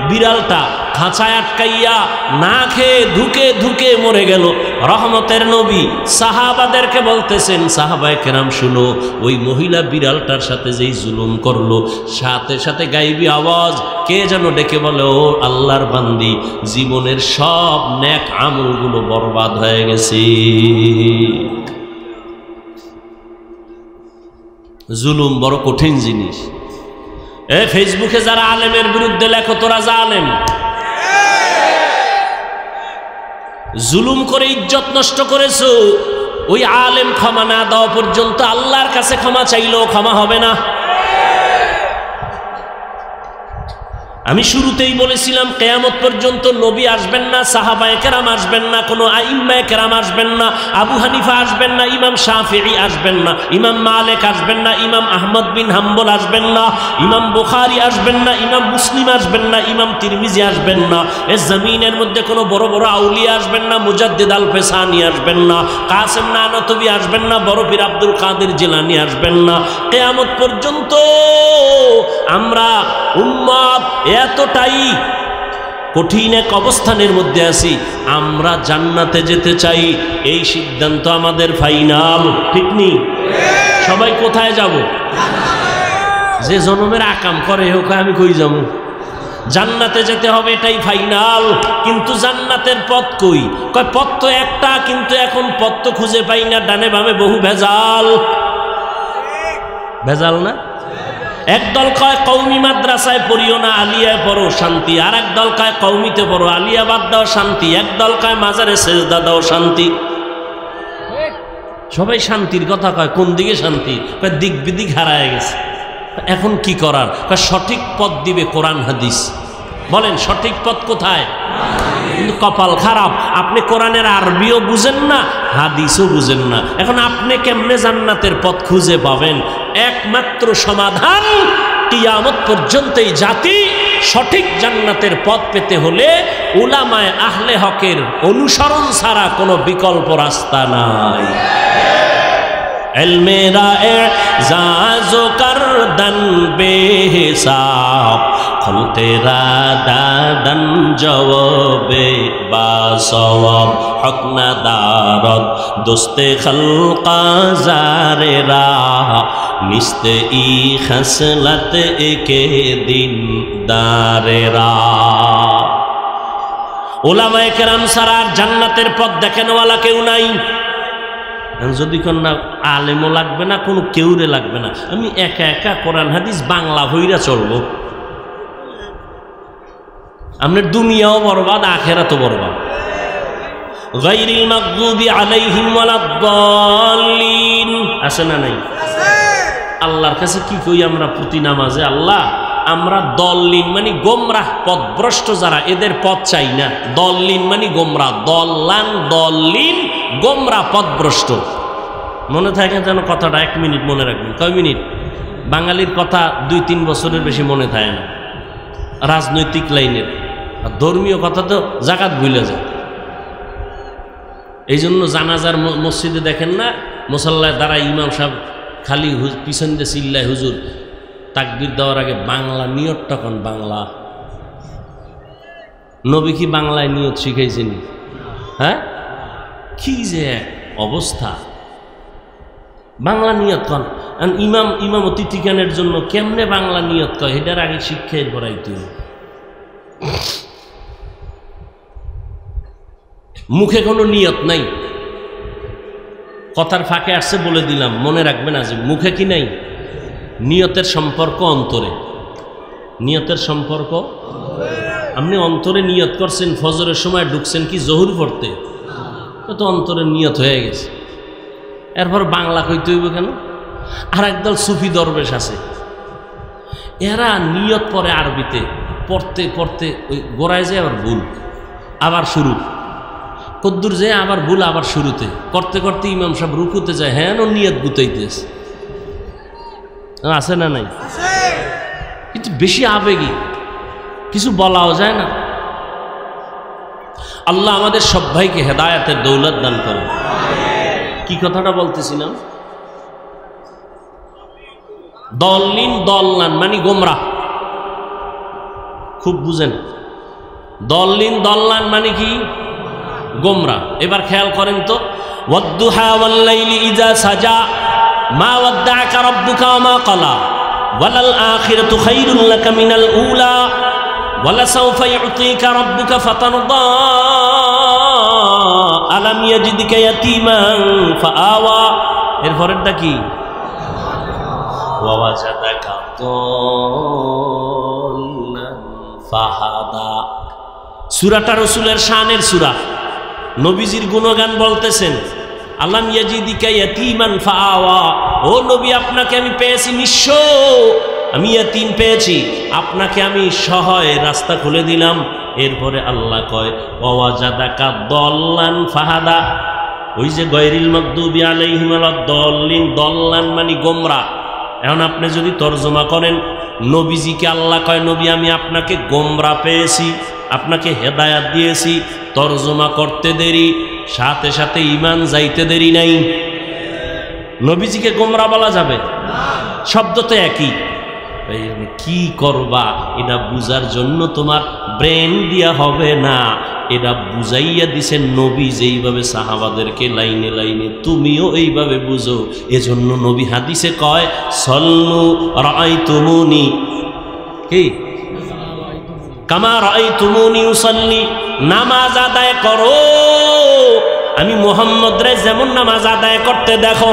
বিড়ালটা খাঁচায় আটকাইয়া না খেয়ে ধুকে ধুকে মরে গেল। রহমতের নবী সাহাবাদেরকে বলতেছেন, সাহাবায়ে কেরাম শুনো, ওই মহিলা বিড়ালটার সাথে যেই জুলুম করলো, সাথে সাথে গাইবি আওয়াজ কে যেন ডেকে বলে, ও আল্লাহর বান্দি, জীবনের সব নেক আমলগুলো বরবাদ হয়ে গেছে। জুলুম বড় কঠিন জিনিস। ফেসবুকে যারা আলেমের বিরুদ্ধে লেখো, তোরা জালেম। জুলুম করে ইজ্জত নষ্ট করেছো, ওই আলেম ক্ষমা না দেওয়া পর্যন্ত আল্লাহর কাছে ক্ষমা চাইলেও ক্ষমা হবে না। আমি শুরুতেই বলেছিলাম, কিয়ামত পর্যন্ত নবী আসবেন না, সাহাবায়ে কেরাম আসবেন না, কোনো আইম্মায়ে কেরাম আসবেন না, আবু হানিফা আসবেন না, ইমাম শাফিঈ আসবেন না, ইমাম মালিক আসবেন না, ইমাম আহমদ বিন হাম্বল আসবেন না, ইমাম বুখারী আসবেন না, ইমাম মুসলিম আসবেন না, ইমাম তিরমিজি আসবেন না, এই জমিনের মধ্যে কোনো বড় বড় আউলিয়া আসবেন না, মুজাদ্দিদ আল ফেসানি আসবেন না, কাসেম নানতবী আসবেন না, বড় পীর আব্দুল কাদের জিলানী আসবেন না। কিয়ামত পর্যন্ত আমরা উম্মত এতটাই কঠিন এক অবস্থানের মধ্যে আছি, আমরা জান্নাতে যেতে চাই, এই সিদ্ধান্ত আমাদের ফাইনাল। ঠিক নেই? সবাই কোথায় যাব? যে জনমের আকাম করে হোক, আমি কই যাব? জান্নাতে যেতে হবে, এটাই ফাইনাল। কিন্তু জান্নাতের পথ কই? কয় পথ তো একটা, কিন্তু এখন পথ তো খুঁজে পাই না, ডানে বামে বহু ভেজাল। ভেজাল না? একদল কয় কওমি মাদ্রাসায় পড়িও না, আলিয়ায় পড়ো শান্তি। আর একদল কয় কওমিতে পড়ো, আলিয়া বাদ দাও শান্তি। একদল কয় মাজারে সেজদা দাও শান্তি। সবাই শান্তির কথা কয়, কোন দিকে শান্তি? কয় দিক বিদিক হারায় গেছে। এখন কি করার? কয় সঠিক পথ দিবে কোরআন হাদিস। বলেন সঠিক পথ কোথায়? কিন্তু কপাল খারাপ, আপনি কোরআনের আরবিও বুঝেন না, হাদিসও বুঝেন না। এখন আপনি কেমনে জান্নাতের পথ খুঁজে পাবেন? একমাত্র সমাধান, কিয়ামত পর্যন্ত এই জাতি সঠিক জান্নাতের পথ পেতে হলে উলামায়ে আহলে হকের অনুসরণ ছাড়া কোনো বিকল্প রাস্তা নাই। ইলমে রা'জাজো করদন বেহিসাব, খুলতে রাদাদন জওয়াবে বাসওয়াব, হক না দারদ দোস্তে খলকা জারেরা, নিস্তে ই খসলত একে দিন দারেরা। উলামায়ে কেরাম ছাড়া জান্নাতের পথ দেখানোওয়ালা কেউ নাই। যদি কন্যা আলেমও লাগবে না, কোনো কেউরে লাগবে না, আমি একা একা কোরআন হাদিস বাংলা হইরা চলবো। আপনার দুনিয়াও বরবাদ, আখেরাতও বরবাদ। গায়রিল মাগদুবি আলাইহিম ওয়ালাদ-দাল্লিন, আছে না নাই? আল্লাহর কাছে কি কই আমরা প্রতি নামাজে, আল্লাহ আমরা দল্লিন মানে গোমরাহ পথভ্রষ্ট যারা, এদের পথ চাই না। দল্লিন মানে গোমরাহ, দল্লান দল্লিন গোমরাহ পথভ্রষ্ট। মনে থাকে যেন কথাটা, 1 মিনিট মনে রাখবেন। কয় মিনিট? বাঙালির কথা 2-3 বছরের বেশি মনে থাকে না, রাজনৈতিক লাইনের। আর ধর্মীয় কথা তো জাকাত ভুলে যায়। এই জন্য জানাজার মসজিদে দেখেন না, মুসাল্লায় দাঁড়ায় ইমাম সাহেব খালি পিছন দিয়ে চিল্লায়, হুজুর তাকবীর দেওয়ার আগে বাংলা নিয়তটা কোন? বাংলা নবী কি বাংলায় নিয়ত শিখাইছেন? হ্যাঁ, কি যে অবস্থা! বাংলা নিয়ত কন। ইমামতি ঠিকানের জন্য কেমনে বাংলা নিয়ত কয়, এটার আগে শিক্ষায় পড়াইতে। মুখে কোনো নিয়ত নাই, কথার ফাঁকে আসছে বলে দিলাম, মনে রাখবেন। আজ মুখে কি নাই? নিয়তের সম্পর্ক অন্তরে। নিয়তের সম্পর্ক, আপনি অন্তরে নিয়ত করছেন, ফজরের সময় ঢুকছেন কি জহুর পড়তে, তো অন্তরে নিয়ত হয়ে গেছে। এরপর বাংলা কইতে হইব কেন? আর একদল সুফি দরবেশ আছে, এরা নিয়ত পরে আরবিতে, পড়তে পড়তে ওই গোড়ায় যায় আবার ভুল, আবার শুরু, কদ্দুর যায় আবার ভুল, আবার শুরুতে, করতে করতে ইমাম সাহেব রুকুতে যায়, হ্যাঁ নিয়ত গুতাইতেছে। আছে না নাই? কিন্তু বেশি আবেগী, কিছু বলাও যায় না। আল্লাহ আমাদের সব ভাইকে হেদায়েতের দৌলত দান করেন। কি কথাটা বলতেছিলাম? দল্লিন দল্লান মানে গোমরাহ, খুব বুঝেন। দল্লিন দল্লান মানে কি? গোমরাহ। এবার খেয়াল করেন তো, ওয়াদ্দুহা ওয়াল্লাইলি ইযা সাজা মা ওয়াদ্দাআকা রাব্বুকা ওয়া মা ক্বালা ওয়ালাল আখিরাতু খায়রুল লাকা মিনাল উলা ওয়ালাসাউফা ইউতিকা রাব্বুকা ফাতারদা আলাম ইয়াজিদকা ইয়াতীমান ফাআওয়া। এর পরেরটা কি? ওয়া ওয়াজাদাকা দাল্লান ফাহাদা। সূরাটা রাসূলের শানের সূরা, নবীজির গুণগান বলতেছেন। আলাম ইয়াজিদিকা ইয়াতীমান ফাআওয়া, ও নবী আপনাকে আমি পেয়েছি নিঃস্ব, আমি ইয়াতীম পেয়েছি, আপনাকে আমি সহায় রাস্তা খুলে দিলাম। এরপরে আল্লাহ কয় ওয়াজাদাকা দল্লান ফাহাদা। ওই যে গায়রিল মাগদুবি আলাইহিম ওয়ালাদ-দাল্লিন, দল্লান মানে গোমরা। এখন আপনি যদি তরজমা করেন, নবীজিকে আল্লাহ কয় নবী আমি আপনাকে গোমরা পেয়েছি, আপনাকে হেদায়াত দিয়েছি। তরজমা করতে দেরি, সাথে সাথে ঈমান যাইতে দেরি নাই। নবীজিকে গোমরা বলা যাবে? শব্দ তো একই। কি করবা এটা বুঝার জন্য তোমার ব্রেন দিয়া হবে না, এটা বুঝাইয়া দিছেন নবী যেইভাবে সাহাবাদেরকে লাইনে লাইনে, তুমিও এইভাবে বুঝো। এজন্য নবী হাদিসে কয় সল্লু রাআইতুমুনি কি কামা রাআইতুমুনি উসাল্লি, নামাজ আদায় করো আমি মুহাম্মদ রে যেমন নামাজ আদায় করতে দেখো।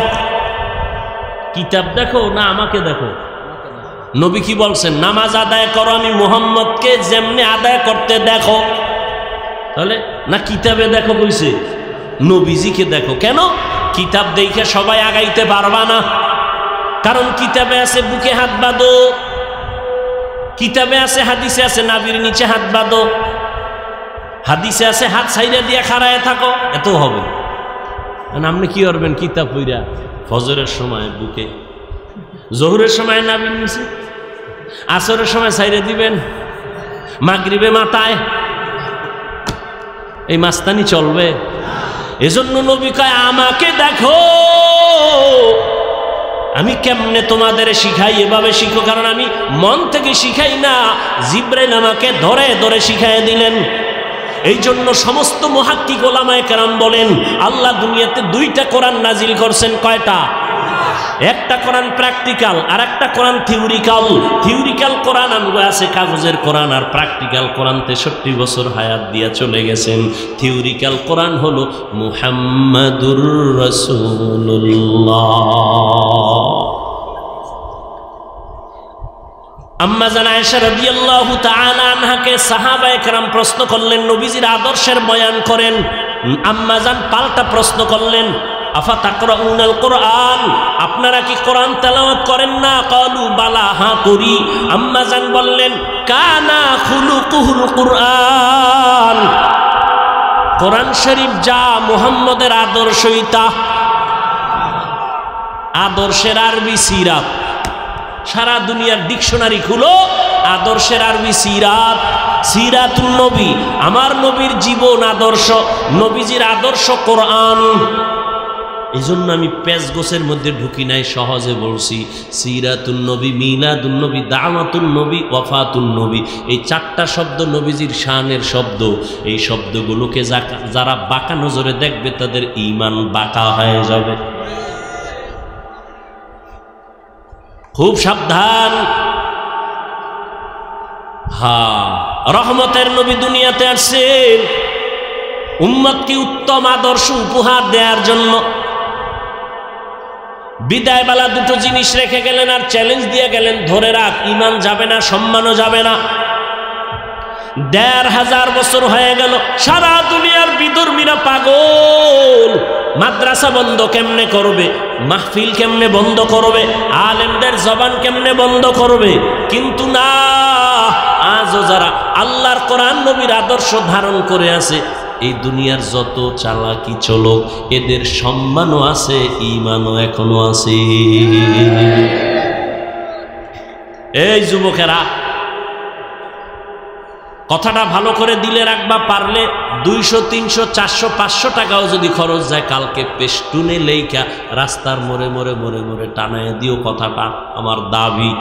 কিতাব দেখো না আমাকে দেখো? নবী কি বলছেন? নামাজ আদায় করো আমি মুহাম্মদকে যেমনি আদায় করতে দেখো। তাহলে না কিতাবে দেখো কইছে, নবীজিকে দেখো। কেন? কিতাব দেখে সবাই আগাইতে পারবা না, কারণ কিতাবে আছে বুকে হাত বাঁধো, কিতাবে আছে, হাদিসে আছে নাভির নিচে হাত বাঁধো, হাদিসে আছে হাত ছাইরা দিয়ে খাড়ায় থাকো, এত হবে। আপনি কি করবেন? কিতাব পইরা ফজরের সময় বুকে, জোহরের সময় নাভির নিচে, আসরের সময় ছাইরে দিবেন, মাগরিবে মাথায়। এই মাস্তানি চলবে? এজন্য নবী কয় আমাকে দেখো আমি কেমনে তোমাদের শিখাই, এভাবে শিখো। কারণ আমি মন থেকে শিখাই না, জিবরাইল আমাকে ধরে ধরে শিখাই দিলেন। এই জন্য সমস্ত মুহাক্কিক ওলামায়ে কেরাম বলেন আল্লাহ দুনিয়াতে 2টা কোরআন নাজিল করছেন। কয়টা? একটা কোরআন প্র্যাকটিক্যাল আর একটা কোরআন থিওরিক্যাল। থিওরিক্যাল কোরআন আমগো আছে কাগজের কোরআন, আর প্র্যাকটিক্যাল কোরআন 63 বছর হায়াত দিয়া চলে গেছেন। থিওরিক্যাল কোরআন হলো মুহাম্মাদুর রাসূলুল্লাহ। আম্মা জান আয়েশা রাদিয়াল্লাহু তাআলা আনহাকে সাহাবায়ে কেরাম প্রশ্ন করলেন, নবীজির আদর্শের বয়ান করেন। আম্মাজান পাল্টা প্রশ্ন করলেন, আফা তাকরাউনাল কোরআন, আপনারা কি কোরআন তেলাওয়াত করেন না? ক্বালু বালা, হ্যাঁ করি। আম্মাজান বললেন, কানা খুলুকুহুল কোরআন, কোরআন শরীফ যা মুহাম্মদের আদর্শইতা। আদর্শের আরবি সিরাত, সারা দুনিয়ার ডিকশনারি খুলো, আদর্শের আরবি সিরাত, সিরাতুন নবী, আমার নবীর জীবন আদর্শ, নবীজির আদর্শ কোরআন। এই জন্য আমি পেজ গোছের মধ্যে ঢুকি নাই, সহজে বলছি সিরাতুন নবী, মিলাদুন নবী, দাওয়াতুন নবী, ওয়াফাতুন নবী। এই চারটা শব্দ নবীজির শানের শব্দ। এই শব্দগুলোকে যারা বাঁকা নজরে দেখবে তাদের ঈমান বাঁকা হয়ে যাবে। খুব সাবধান। হ্যাঁ, রহমতের নবী দুনিয়াতে আসছেন উম্মতকে উত্তম আদর্শ উপহার দেওয়ার জন্য। বিদায়বেলা দুটো জিনিস রেখে গেলেন আর চ্যালেঞ্জ দিয়ে গেলেন, ধরে রাখ, ঈমান যাবে না, সম্মানও যাবে না। ১৫০০ বছর হয়ে গেল, সারা দুনিয়ার বিধর্মীরা পাগল, মাদ্রাসা বন্ধ কেমনে করবে, মাহফিল কেমনে বন্ধ করবে, আলেমদের জবান কেমনে বন্ধ করবে। কিন্তু না, আজও যারা আল্লাহর কোরআন নবীর আদর্শ ধারণ করে আছে, এই দুনিয়ার যত চালাকি চলুক, এদের সম্মানও আছে, ঈমানও এখনো আছে। এই যুবকেরা, কথাটা ভালো করে দিলে রাখবা, পারলে 200, 300, 400, 500 টাকাও যদি খরচ যায়, কালকে পেস্টুনে লেখা রাস্তার মোড়ে মোড়ে মোড়ে মোড়ে টানায় দিও, কথাটা আমার দাবি।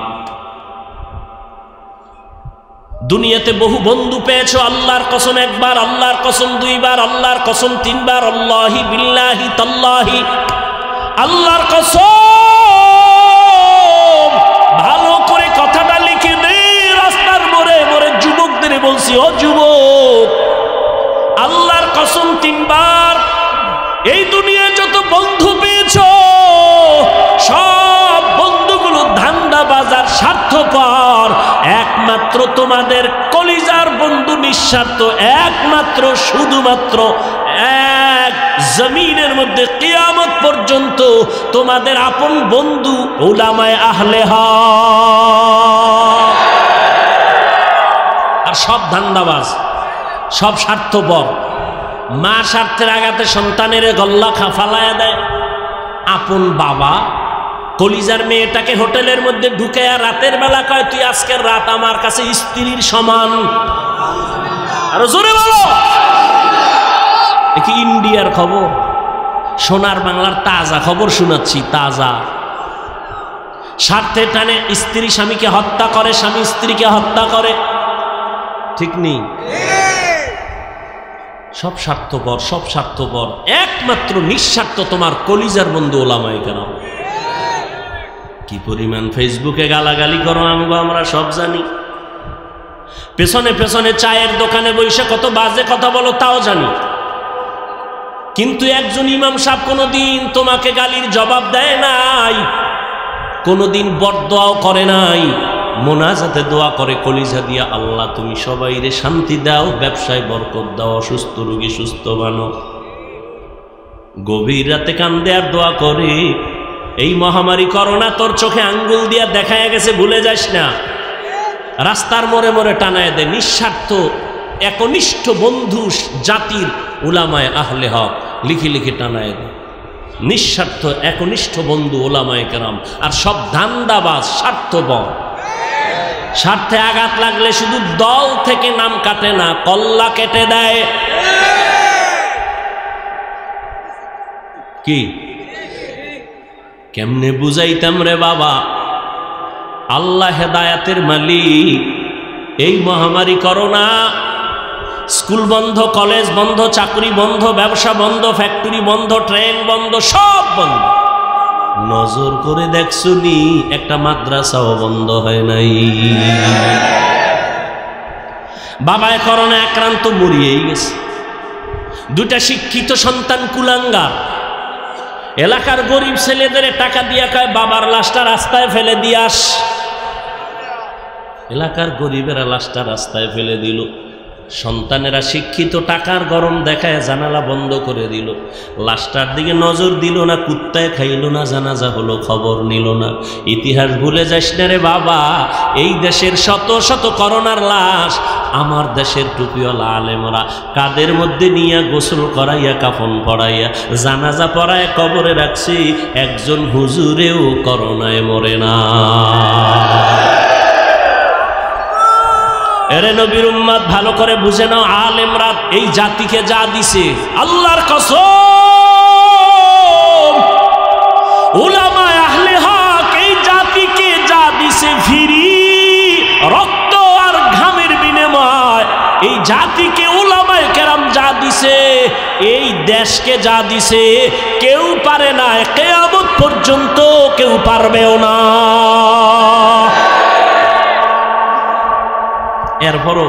দুনিয়াতে বহু বন্ধু পেয়েছো, আল্লাহর কসম একবার, আল্লাহর কসম দুইবার, আল্লাহর কসম তিনবার, আল্লাহি বিল্লাহি তাল্লাহি, আল্লাহর কসম। ভালো করে কথাটা লিখে দে, রাস্তার মোড়ে মোড়ে যুবকদের বলছি, ও যুবক, আল্লাহর কসম 3 বার, এই দুনিয়ায় যত বন্ধু পেয়েছো সব বন্ধুগুলো ধান্দাবাজার, স্বার্থপর। একমাত্র তোমাদের কলিজার বন্ধু নিঃস্বার্থ, একমাত্র শুধুমাত্র এক, জমিনের মধ্যে কিয়ামত পর্যন্ত তোমাদের আপন বন্ধু উলামায়ে আহলে হক। আর সব ধান্দাবাজ, সব স্বার্থপর। মা স্বার্থের আঘাতে সন্তানের গল্লা ফালায়া দেয়। আপন বাবা কলিজার মেয়েটাকে হোটেলের মধ্যে ঢুকে আর রাতের বেলা কয়, তুই আজকের রাত আমার কাছে স্ত্রীর সমান। আরো জোরে বলো। কি ইন্ডিয়ার খবর, সোনার বাংলার তাজা খবর শোনাচ্ছি, তাজা। স্বার্থের টানে স্ত্রী স্বামীকে হত্যা করে, স্বামী স্ত্রীকে হত্যা করে, ঠিক নেই? সব স্বার্থপর, সব স্বার্থপর। একমাত্র নিঃস্বার্থ তোমার কলিজার বন্ধু ওলামায়ে কেরাম। কি পরিমাণ ফেসবুকে গালাগালি করো আমরা সব জানি। পেছনে পেছনে চায়ের দোকানে বসে কত বাজে কথা বলো তাও জানি। কিন্তু একজন ইমাম সাহেব কোনোদিন তোমাকে গালির জবাব দেয় নাই, কোনোদিন বরদোয়াও করে নাই। মোনাজাতে দোয়া করে কলিজা দিয়া, আল্লাহ তুমি সবাইরে শান্তি দাও, ব্যবসায় বরকত দাও, অসুস্থ রোগী সুস্থ বানো। গভীর রাতে কান্দে আর দোয়া করে, এই মহামারী করোনা তোর চোখে আঙ্গুল দিয়া দেখায় গেছে, ভুলে যাস না। রাস্তার মোড়ে মোড়ে টানায় দেয়। নিঃস্বার্থ একনিষ্ঠ বন্ধু জাতির উলামায়ে আহলে হক লিখি লিখি টানায় দেয়। নিঃস্বার্থ একনিষ্ঠ বন্ধু ওলামায়ে কেরাম। আর সব ধান্দাবাজ, স্বার্থপর। স্বার্থে আঘাত লাগলে শুধু দল থেকে নাম কাটে না, কল্লা কেটে দেয়। কি কেমনে বুঝাইতাম রে বাবা, আল্লাহ হেদায়াতের মালিক। এই মহামারী করোনা, স্কুল বন্ধ, কলেজ বন্ধ, চাকরি বন্ধ, ব্যবসা বন্ধ, ফ্যাক্টরি বন্ধ, ট্রেন বন্ধ, সব বন্ধ। নজর করে দেখছুনি একটা মাদ্রাসাও বন্ধ হয় নাই। বাবায় করোনা আক্রান্ত, মরিয়েই গেছে। 2টা শিক্ষিত সন্তান কুলাঙ্গার। এলাকার গরিব ছেলেদের টাকা দিয়া কয়, বাবার লাশটা রাস্তায় ফেলে দিয়ে আস। এলাকার গরিবেরা লাশটা রাস্তায় ফেলে দিল। সন্তানেরা শিক্ষিত, টাকার গরম দেখায় জানালা বন্ধ করে দিল, লাশটার দিকে নজর দিল না, কুত্তায় খাইল না, জানাজা হলো খবর নিল না। ইতিহাস ভুলে যাস না রে বাবা, এই দেশের শত শত করোনার লাশ আমার দেশের টুপিওয়ালা আলেমরা কাদের মধ্যে নিয়ে গোসল করাইয়া, কাফন পড়াইয়া, জানাজা পড়ায় কবরে রাখছি, একজন হুজুরেও করোনায় মরে না। এরে নবীর উম্মত, ভালো করে বুঝে নাও, আলেমরা এই জাতিকে যা দিছে, আল্লাহর কসম, উলামায়ে আহলে হক এই জাতিকে যা দিছে ফিরি রক্ত আর ঘামের বিনিময়, এই জাতিকে উলামায়ে কেরাম যা দিছে, এই দেশকে যা দিছে, কেউ পারে না, কিয়ামত পর্যন্ত কেউ পারবেও না। এরপরও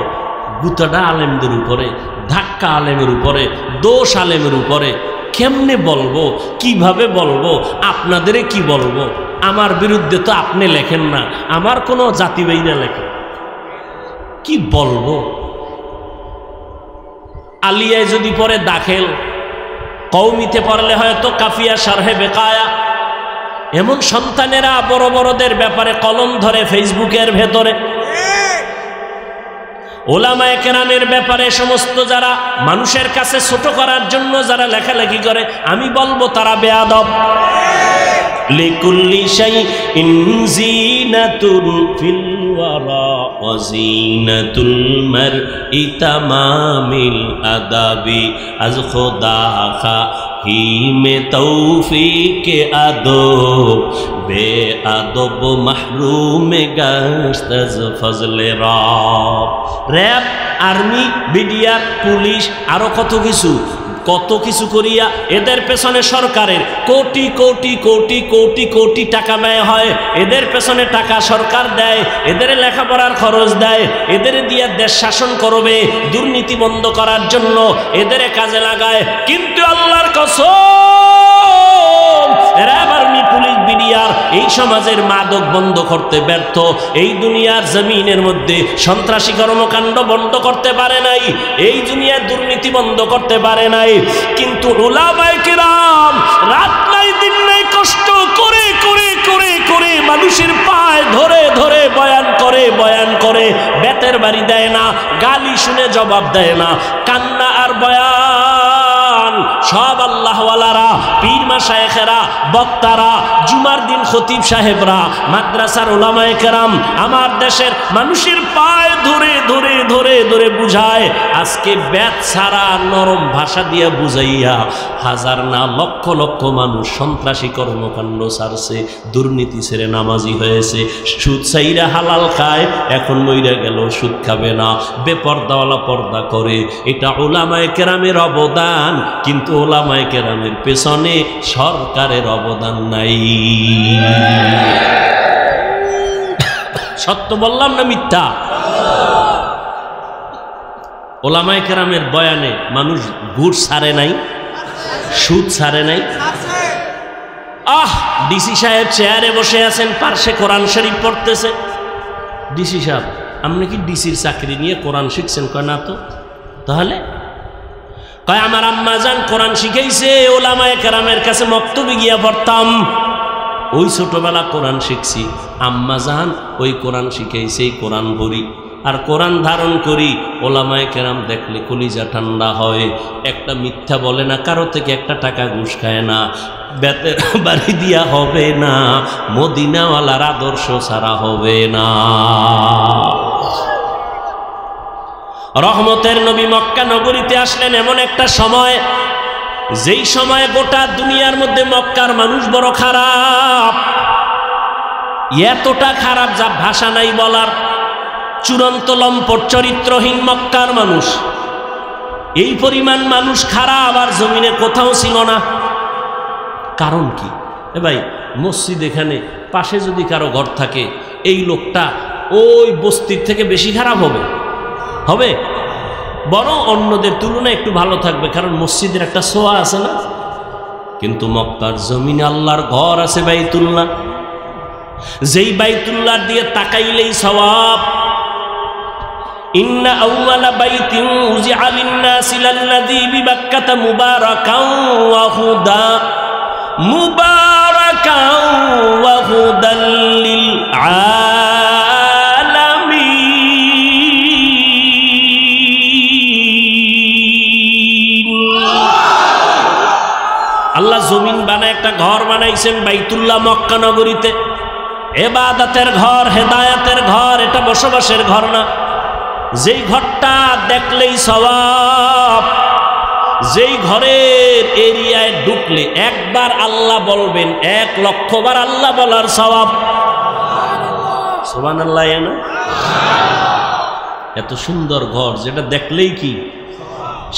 গুতাটা আলেমদের উপরে, ধাক্কা আলেমের উপরে, দোষ আলেমের উপরে। কেমনে বলবো, কিভাবে বলবো, আপনাদেরে কি বলবো? আমার বিরুদ্ধে তো আপনি লেখেন না, আমার কোনো জাতিবাহীরা লেখেন, কি বলবো? আলিয়ায় যদি পড়ে দাখিল, কওমিতে পড়লে হয়তো কাফিয়া শারহে বেকায়া। এমন সন্তানেরা বড় বড়দের ব্যাপারে কলম ধরে ফেসবুকের ভেতরে, ওলামায়ে কেরামের ব্যাপারে সমস্ত যারা মানুষের কাছে ছোট করার জন্য যারা লেখালেখি করে, আমি বলবো তারা বেয়াদব। লিকুল্লি শাইইন জিনাতুন ফিল ওয়ারা ওয়া জিনাতুল মারই তামামিল আদাবি আজ খোদা খা হিমে তৌফিকে আদব বে আদব মাহরুমে গাশত আজ ফজলে রব। র‍্যাব, আর্মি, বিডিআর, পুলিশ, আরো কত কিছু করিয়া এদের পেছনে সরকারের কোটি কোটি কোটি কোটি কোটি টাকা ব্যয় হয়, এদের পেছনে টাকা সরকার দেয়, এদের লেখাপড়ার খরচ দেয়, এদের দিয়ে দেশ শাসন করবে, দুর্নীতি বন্ধ করার জন্য এদের কাজে লাগায়। কিন্তু আল্লাহর কসম, র‍্যাব, আর্মি, পুলিশ, বিডিআর এই সমাজের মাদক বন্ধ করতে ব্যর্থ, এই দুনিয়ার জমিনের মধ্যে সন্ত্রাসী কর্মকাণ্ড বন্ধ করতে পারে নাই, এই দুনিয়ার দুর্নীতি বন্ধ করতে পারে নাই। কিন্তু উলামায়ে কেরাম রাত নাই দিন নাই কষ্ট করে করে করে করে মানুষের পায় ধরে ধরে বয়ান করে, বেতের বাড়ি দেয় না, গালি শুনে জবাব দেয় না, কান্না আর বয়ান সব আল্লাহওয়ালারা, পীর মাশায়েখেরা, বক্তারা, জুমার দিন খতিব সাহেবরা, মাদ্রাসার উলামায়ে কেরাম আমার দেশের মানুষের পায় ধরে ধরে ধরে ধরে বুঝায়। আজকে বেত ছাড়া নরম ভাষা দিয়ে বুঝাইয়া হাজার না লক্ষ লক্ষ মানুষ সন্ত্রাসী কর্মকাণ্ড ছাড়ছে, দুর্নীতি ছেড়ে নামাজি হয়েছে, সুদ চাইরা হালাল খায়, এখন মইরা গেল সুদ খাবে না, বেপর্দাওয়ালা পর্দা করে। এটা উলামায়ে কেরামের অবদান, কিন্তু উলামায়ে কেরামের পেছনে সরকারের অবদান নাই। সত্য বললাম না মিথ্যা? উলামায়ে কেরামের বয়ানে মানুষ ঘুষ ছাড়ে নাই, সুদ ছাড়ে নাই। ডিসি সাহেব চেয়ারে বসে আছেন, পার্শ্বে কোরআন শরীফ পড়তেছে। ডিসি সাহেব, আপনি কি ডিসির চাকরি নিয়ে কোরআন শিখছেন? কয় না তো। তাহলে কয় আমার আম্মা জান কোরআন শিখাইছে, উলামায়ে কেরামের কাছে মক্তবে গিয়া পড়তাম, ওই ছোটবেলা কোরআন শিখছি, আম্মা জান ওই কোরআন শিখাইছে, কোরআন পড়ি আর কোরআন ধারণ করি। ওলামায়ে কেরাম দেখলে কলিজা ঠান্ডা হয়। একটা মিথ্যা বলে না, কারো থেকে একটা টাকা ঘুষ খায় না, বেতের বাড়ি দিয়া হবে না, মদিনাওয়ালার আদর্শ ছাড়া হবে না। রহমতের নবী মক্কা নগরীতে আসলেন এমন একটা সময়, যেই সময় গোটা দুনিয়ার মধ্যে মক্কার মানুষ বড় খারাপ, এতটা খারাপ যা ভাষা নাই বলার। চূড়ান্ত লম্পট চরিত্রহীন মক্কার মানুষ, এই পরিমাণ মানুষ খারাপ আর জমিনে কোথাও ছিল না। কারণ কি? ভাই, মসজিদ এখানে পাশে যদি কারো ঘর থাকে, এই লোকটা ওই বস্তির থেকে বেশি খারাপ হবে, বরং অন্যদের তুলনায় একটু ভালো থাকবে, কারণ মসজিদের একটা ছোঁয়া আছে না। কিন্তু মক্কার জমিনে আল্লাহর ঘর আছে বাইতুল্লাহ, যেই বাইতুল্লাহ দিয়ে তাকাইলেই সওয়াব। ইন্না আউওয়ালা বাইতিন উযিআ লিন-নাসি লাল্লাযী বিবাক্কাতা মুবারাকান ওয়া হুদাল লিল আলামিন। আল্লাহ জমিন বানায় একটা ঘর বানাইছেন বাইতুল্লাহ মক্কা নগরীতে, ইবাদতের ঘর, হেদায়েতের ঘর, এটা বসবাসের ঘর না। যেই ঘরটা দেখলেই সওয়াব, যেই ঘরের এরিয়ায় ঢুকলে একবার আল্লাহ বলবেন 1,00,000 বার আল্লাহ বলার সওয়াব। সুবহানাল্লাহ। না এত সুন্দর ঘর যেটা দেখলেই কি,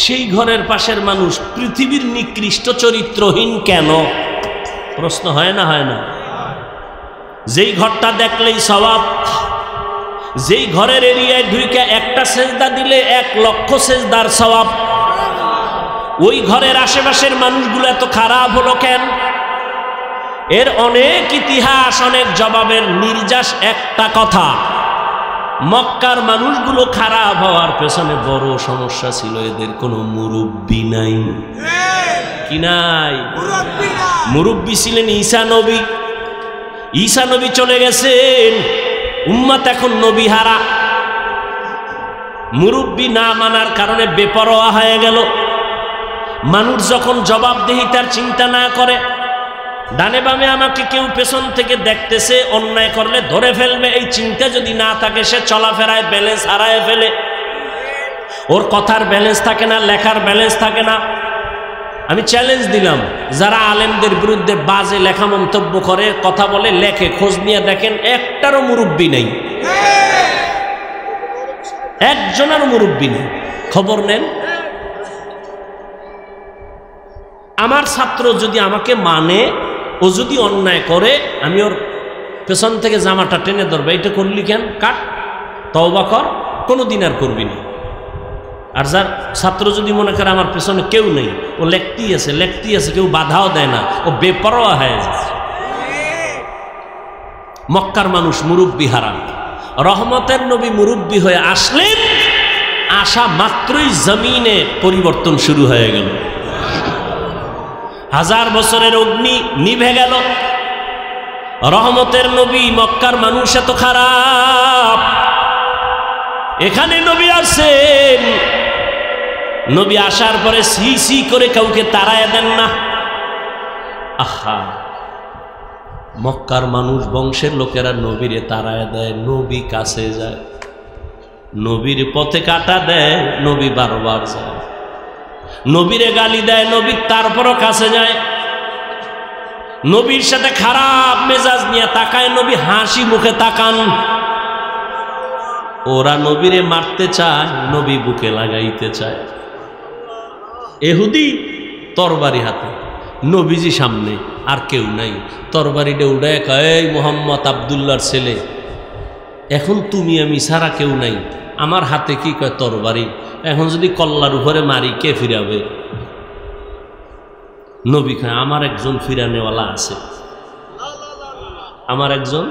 সেই ঘরের পাশের মানুষ পৃথিবীর নিকৃষ্ট চরিত্রহীন কেন? প্রশ্ন হয় না? হয় না? যেই ঘরটা দেখলেই সওয়াব, যেই ঘরের এরিয়ায় ঢুকে একটা সেজদা দিলে 1,00,000 সেজদার সওয়াব। ওই ঘরের আশেপাশের মানুষগুলো এত খারাপ হলো কেন? এর অনেক ইতিহাস, অনেক জবাবের নির্যাস একটা কথা, মক্কার মানুষগুলো খারাপ হওয়ার পেছনে বড় সমস্যা ছিল এদের কোনো মুরব্বি নাই। কি নাই? মুরব্বি ছিলেন ঈসা নবী। ঈসা নবী চলে গেছেন, উম্মত এখন নবী হারা। মুরব্বি না মানার কারণে বেপরোয়া হয়ে গেল। মানুষ যখন জবাবদিহিতার চিন্তা না করে, ডানে বামে আমাকে কেউ পেছন থেকে দেখতেছে, অন্যায় করলে ধরে ফেলবে, এই চিন্তা যদি না থাকে, সে চলাফেরায় ব্যালেন্স হারায় ফেলে। ওর কথার ব্যালেন্স থাকে না, লেখার ব্যালেন্স থাকে না। আমি চ্যালেঞ্জ দিলাম, যারা আলেমদের বিরুদ্ধে বাজে লেখা মন্তব্য করে, কথা বলে, লেখে, খোঁজ নিয়ে দেখেন একটারও মুরব্বি নেই, একজনের মুরব্বি নেই। খবর নেন। আমার ছাত্র যদি আমাকে মানে, ও যদি অন্যায় করে, আমি ওর পেছন থেকে জামাটা টেনে ধরবে, এটা করলি কেন, কাট, তওবা কর, কোনোদিন আর করবি না। আর যার ছাত্র যদি মনে করে আমার পেছনে কেউ নেই, ও লেখতেই আছে, কেউ বাধাও দেয় না, ও বেপরোয়া হয়ে যাচ্ছে। মক্কার মানুষ মুরব্বি হারান। রহমতের নবী মুরব্বি হয়ে আসলেন, আসা মাত্রই জমিনে পরিবর্তন শুরু হয়ে গেল। 1000 বছরের অগ্নি নিভে গেল। রহমতের নবী, মক্কার মানুষ এত খারাপ। এখানে নবী আসেন, নবী আসার পরে সি সি করে কাউকে তাড়ায় দেন না। আহা, মক্কার মানুষ, বংশের লোকেরা নবীরে তাড়ায় দেয়, নবী কাছে যায়, নবীর পথে কাটা দেয়, নবী বারবার যায়, নবীরে গালি দেয়, নবী তারপরও কাছে যায়, নবীর সাথে খারাপ মেজাজ নিয়ে তাকায়, নবী হাসি মুখে তাকান। ওরা নবীরে মারতে চায়, নবী বুকে লাগাইতে চায়। এহুদি তরবারি হাতে, নবীজি সামনে, আর কেউ নাই। তরবারিটা উড়ায় কয়, এই মোহাম্মদ আব্দুল্লাহর ছেলে, এখন তুমি আমি ছাড়া কেউ নাই, আমার হাতে কি কয় তরবারি, এখন যদি কল্লার উপরে মারি কে ফিরাবে? নবী কয়, আমার একজন ফিরানেওয়ালা আছে, আমার একজন।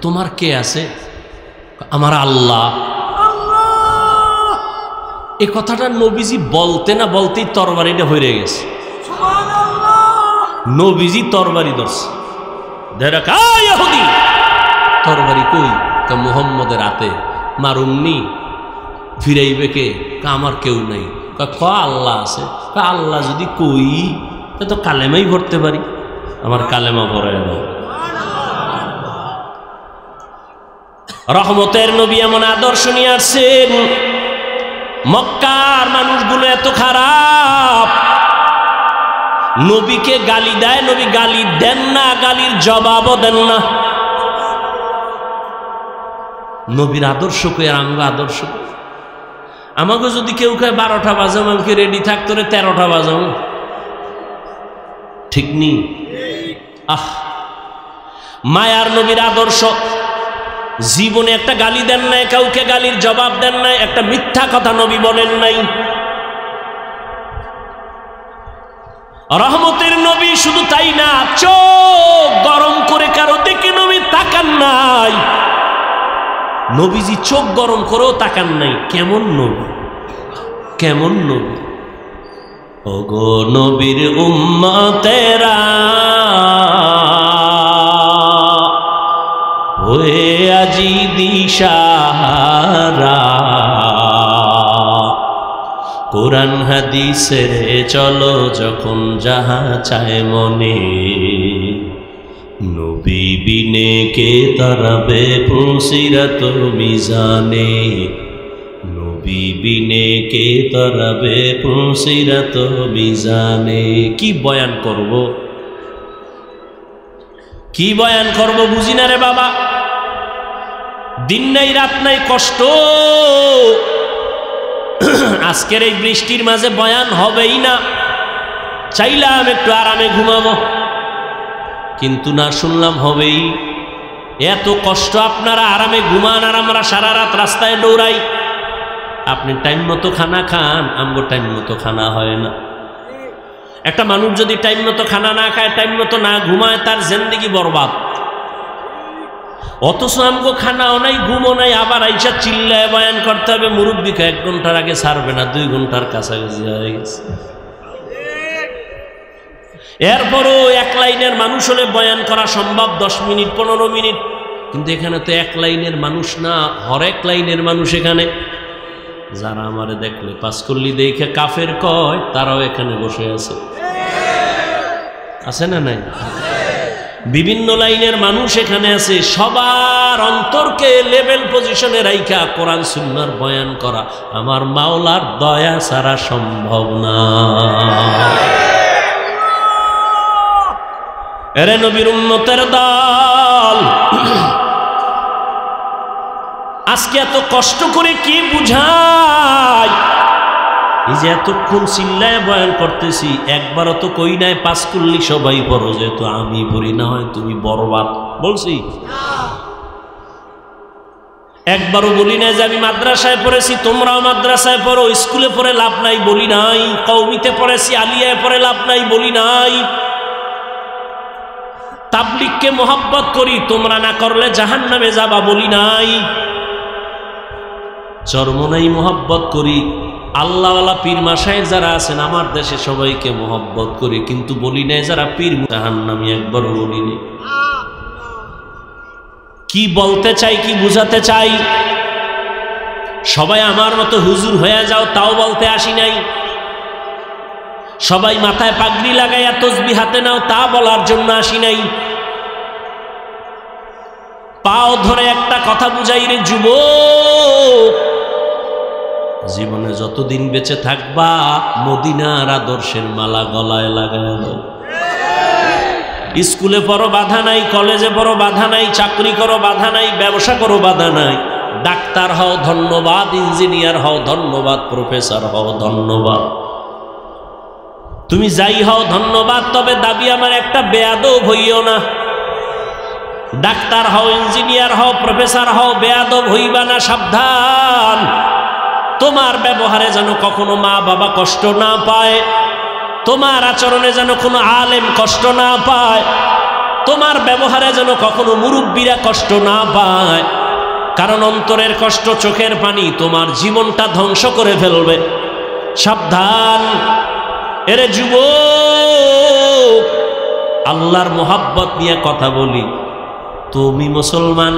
তোমার কে আছে? আমার আল্লাহ। এই কথাটা নবীজি বলতে না বলতেই তরবারিটা হয়ে গেছে। নবীজি তরবারি ধরছে, তরবারি কই? মুহাম্মদের হাতে, মারুমনি, ফিরাইবে কে? আমার কেউ নাই। আল্লাহ আছে। আল্লাহ যদি কই, তো কালেমাই ভরতে পারি, আমার কালেমা ভরায় না। রহমতের নবী এমন আদর্শ নিয়ে আসছেন, মক্কার মানুষগুলো এত খারাপ, নবীকে গালি দেয়, নবী গালি দেন না, গালির জবাবও দেন না। নবীর আদর্শ কই আর আমগো আদর্শ? আমাকে যদি কেউ কয় 12টা বাজাম, আমাকে রেডি থাকতো রে 13টা বাজাম, ঠিক নি? আহ, মায়ার নবীর আদর্শ, জীবনে একটা গালি দেন নাই, কাউকে গালির জবাব দেন নাই, একটা মিথ্যা কথা নবী বলেন নাই। রহমতের নবী শুধু তাই না, চোখ গরম করে কারো দিকে নবী তাকান নাই। নবীজি চোখ গরম করেও তাকান নাই। কেমন নবী, কেমন নবী। ওগো নবীর উম্মতেরা হয়ে আজি দিশাহারা, কোরআন হাদিসের চলো যখন যাহা চায় মনে, নবী বিনে কে তারাবে পুলসিরাত মিজানে, নবী বিনে কে তারাবে পুলসিরাত মিজানে। কি বয়ান করব, কি বয়ান করব বুঝি না রে বাবা। দিন নাই রাত নাই কষ্ট। আজকের এই বৃষ্টির মাঝে বয়ান হবেই না। চাইলাম একটু আরামে ঘুমাবো, কিন্তু না, শুনলাম হবেই। এত কষ্ট, আপনারা আরামে ঘুমান আর আমরা সারা রাত রাস্তায় দৌড়াই। আপনি টাইম মতো খানা খান, আমগো টাইম মতো খানা হয় না। একটা মানুষ যদি টাইম মতো খানা না খায়, টাইম মতো না ঘুমায়, তার জিন্দেগি বরবাদ। অথচ আমগো খানাও নাই, ঘুমও নাই, আবার আইসা চিল্লায় বয়ান করতে হবে। মুরব্বীকে 1 ঘন্টার আগে ছাড়বে না, 2 ঘন্টার কাছাকাছি হয়ে গেছে। এরপরও 1 লাইনের মানুষ হলে বয়ান করা সম্ভব 10 মিনিট 15 মিনিট, কিন্তু এখানে তো 1 লাইনের মানুষ না, হরেক লাইনের মানুষ এখানে। যারা আমারে দেখলে পাঁচকল্লি দেখে কাফের কয়, তারাও এখানে বসে আছে, আছে না নাই? বিভিন্ন লাইনের মানুষ এখানে আছে। সবার অন্তরকে লেভেল পজিশনে রাইখা কোরআন সুন্নাহর বয়ান করা আমার মাওলার দয়া ছাড়া সম্ভব না। এরে নবীর উম্মতের দল, আজকে এত কষ্ট করে কি বুঝাই? এই যে এতক্ষণ চিল্লায় বয়ান করতেছি, একবারও তো কই নাই পাঁচকুল্লি সবাই পড়ো, যেহেতু আমি পড়ি না হয় তুমি বরবাদ বলছি। একবারও বলি নাই যে আমি মাদ্রাসায় পড়েছি তোমরাও মাদ্রাসায় পড়ো, স্কুলে পড়ে লাভ নাই বলি নাই, কওমিতে পড়েছি আলিয়ায় পড়ে লাভ নাই বলি নাই। তাবলীগকে মোহাব্বত করি, তোমরা না করলে জাহান্নামে যাবা বলি নাই। চরমনাই মোহাব্বত করি, আল্লাহওয়ালা পীর মাশায়েখ যারা আছেন আমার দেশে সবাইকে মোহাব্বত করি, কিন্তু বলি নাই যারা পীর জাহান্নামী, একবারও বলি নাই। কি বলতে চাই, কি বুঝাতে চাই? সবাই আমার মতো হুজুর হয়ে যাও তাও বলতে আসি নাই। সবাই মাথায় পাগড়ি লাগাইয়া তসবিহ হাতে নাও তা বলার জন্য আসি নাই। পাও ধরে একটা কথা বুঝাই রে যুবক, জীবনে যতদিন বেঁচে থাকবা মদিনার আদর্শের মালা গলায় লাগায় দাও। স্কুলে পড়ো বাধা নাই, কলেজে পড়ো বাধা নাই, চাকরি করো বাধা নাই, ব্যবসা করো বাধা নাই, ডাক্তার হও ধন্যবাদ, ইঞ্জিনিয়ার হও ধন্যবাদ, প্রফেসর হও ধন্যবাদ, তুমি যাই হও ধন্যবাদ। তবে দাবি আমার একটা, বেয়াদব হইও না। ডাক্তার হও, ইঞ্জিনিয়ার হও, প্রফেসর হও, বেয়াদব হইবা না, সাবধান। তোমার ব্যবহারে যেন কখনো মা বাবা কষ্ট না পায়, তোমার আচরণে যেন কোনো আলেম কষ্ট না পায়, তোমার ব্যবহারে যেন কখনো মুরব্বীরা কষ্ট না পায়। কারণ অন্তরের কষ্ট, চোখের পানি তোমার জীবনটা ধ্বংস করে ফেলবে। সাবধান। এরে যুবক, আল্লাহর মোহাব্বত নিয়ে কথা বলি। তুমি মুসলমান,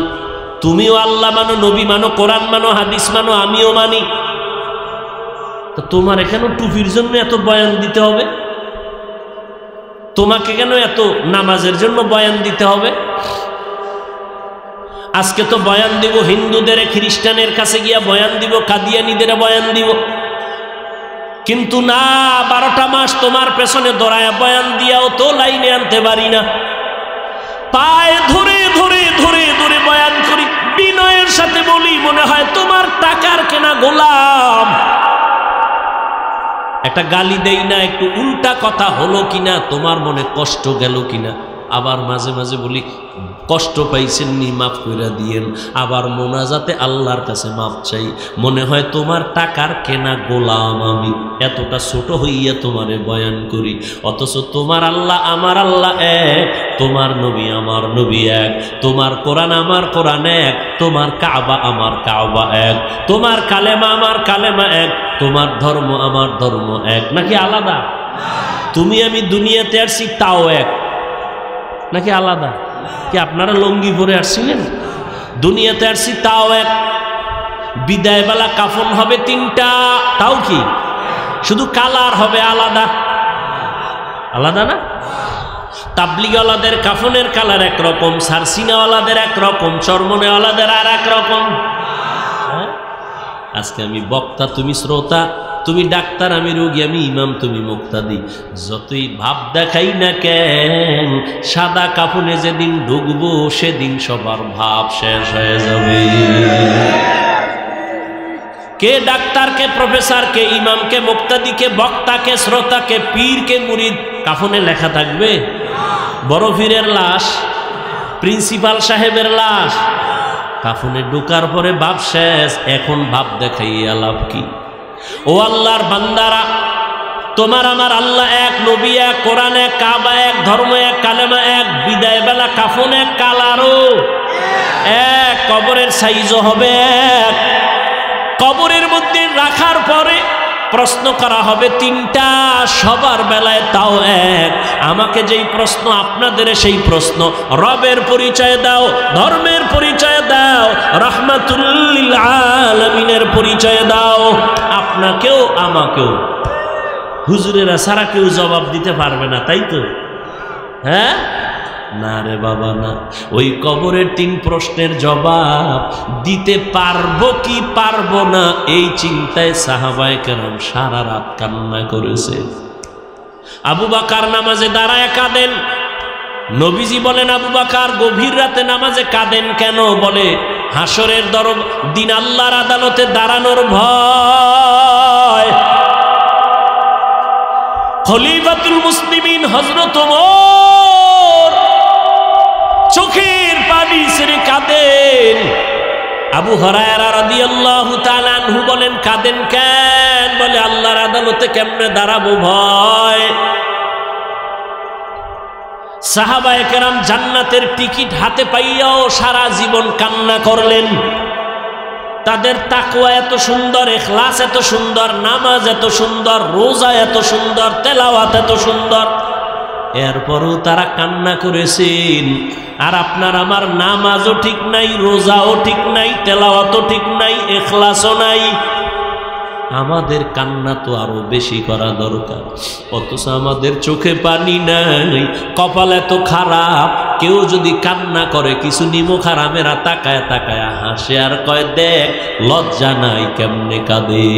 তুমিও আল্লাহ মানো, নবী মানো, কোরআন মানো, হাদিস মানো, আমিও মানি। তো তোমার কেন টুপির জন্য এত বয়ান দিতে হবে? তোমাকে কেন এত নামাজের জন্য বয়ান দিতে হবে? আজকে তো বয়ান দিব হিন্দুদের, খ্রিস্টানের কাছে গিয়া বয়ান দিব, কাদিয়ানীদের বয়ান দিব। কিন্তু না, 12টা মাস তোমার পেছনে দৌড়ায় বয়ান দিয়াও তো লাইনে আনতে পারি না। পায়ে ধরে ধরে ধরে ধরে বয়ান করি, বিনয়ের সাথে বলি, মনে হয় তোমার টাকার কেনা গোলাম। একটা গালি দেই না, একটু উল্টা কথা হলো কিনা, তোমার মনে কষ্ট গেল কিনা। আবার মাঝে মাঝে বলি, কষ্ট পাইছেন নি, মাফ কইরা দিয়েন। আবার মোনাজাতে আল্লাহর কাছে মাফ চাই, মনে হয় তোমার টাকার কেনা গোলাম আমি, এতটা ছোট হইয়া তোমারে বয়ান করি। অথচ তোমার আল্লাহ আমার আল্লাহ এক, তোমার নবী আমার নবী এক, তোমার কোরআন আমার কোরআন এক, তোমার কাবা আমার কাবা এক, তোমার কালেমা আমার কালেমা এক, তোমার ধর্ম আমার ধর্ম এক। নাকি আলাদা? তুমি আমি দুনিয়াতে আসছি তাও এক, নাকি আলাদা? কি আপনারা লঙ্গি পরে আসছিলেন? দুনিয়াতে আসছি তাও এক। বিদায়বেলা কাফন হবে তিনটা, তাও কি? শুধু কালার হবে আলাদা। আলাদা না? তাবলিগওয়ালাদের কাফনের কালার একরকম, সারসিনাওয়ালাদের একরকম, চরমনেওয়ালাদের আর একরকম। আজকে আমি বক্তা, তুমি শ্রোতা, তুমি ডাক্তার, আমি রোগী, আমি ইমাম, তুমি মুক্তাদি। যতই ভাব দেখাই না কেন, সাদা কাফনে যেদিন ঢুকবো সেদিন সবার ভাব শেষ হয়ে যাবে। কে ডাক্তার, কে প্রফেসর, কে ইমাম, কে মুক্তাদি, কে বক্তা, কে শ্রোতা, কে পীর, কে মুরিদ, কাফনে লেখা থাকবে? বড় পীরের লাশ, প্রিন্সিপাল সাহেবের লাশ, কাফনে ঢোকার পরে ভাব শেষ। এখন ভাব দেখাইয়া লাভ কি? ও আল্লাহর বান্দারা, তোমার আমার আল্লাহ এক, নবী এক, কোরআন এক, কাবা এক, ধর্ম এক, কালেমা এক, বিদায় বেলা কাফন এক, কালারও এক, কবরের সাইজও হবে এক। কবরের মধ্যে রাখার পরে প্রশ্ন করা হবে তিনটা, সবার বেলায় তাও এক। আমাকে যেই প্রশ্ন, আপনাদের সেই প্রশ্ন। রবের পরিচয় দাও, ধর্মের পরিচয় দাও, রাহমাতুল লিল আলামিনের পরিচয় দাও। আপনাকেও আমাকেও হুজুরেরা সারা কেউ জবাব দিতে পারবে না, তাই তো? হ্যাঁ না রে বাবা না। ওই কবরের তিন প্রশ্নের জবাব দিতে পারবো কি পারবো না, এই চিন্তায় সাহাবায়ে কেরাম সারা রাত কান্না করেছে। আবু বকর নামাজে দাঁড়ায় কাঁদেন। নবীজি বলেন, আবু বকর গভীর রাতে নামাজে কাঁদেন কেন? বলে, হাসরের দিন আল্লাহর আদালতে দাঁড়ানোর ভয়। খলিফাতুল মুসলিমিন হযরত ওমর চোখের পানি ছেড়ে কাঁদেন। আবু হুরায়রা রাদিয়াল্লাহু তাআলা আনহু বলেন, কাঁদেন কেন? বলে, আল্লাহর আদালতে কেমনে দাঁড়াবো, ভয়। সাহাবায়ে কেরাম জান্নাতের টিকিট হাতে পাইয়াও সারা জীবন কান্না করলেন। তাদের তাকওয়া এত সুন্দর, ইখলাস এত সুন্দর, নামাজ এত সুন্দর, রোজা এত সুন্দর, তেলাওয়াত এত সুন্দর, এরপরও তারা কান্না করেছেন। আর আপনার আমার নামাজও ঠিক নাই, রোজাও ঠিক নাই, তেলাওয়াতও ঠিক নাই, ইখলাসও নাই। আমাদের কান্না তো আরো বেশি করা দরকার, অথচ আমাদের চোখে পানি নাই, কপাল এত খারাপ। কেউ যদি কান্না করে, কিছু নিমক হারামেরা তাকায় তাকায় হাসে আর কয়, দেখ লজ্জা নাই কেমনে কাঁদে।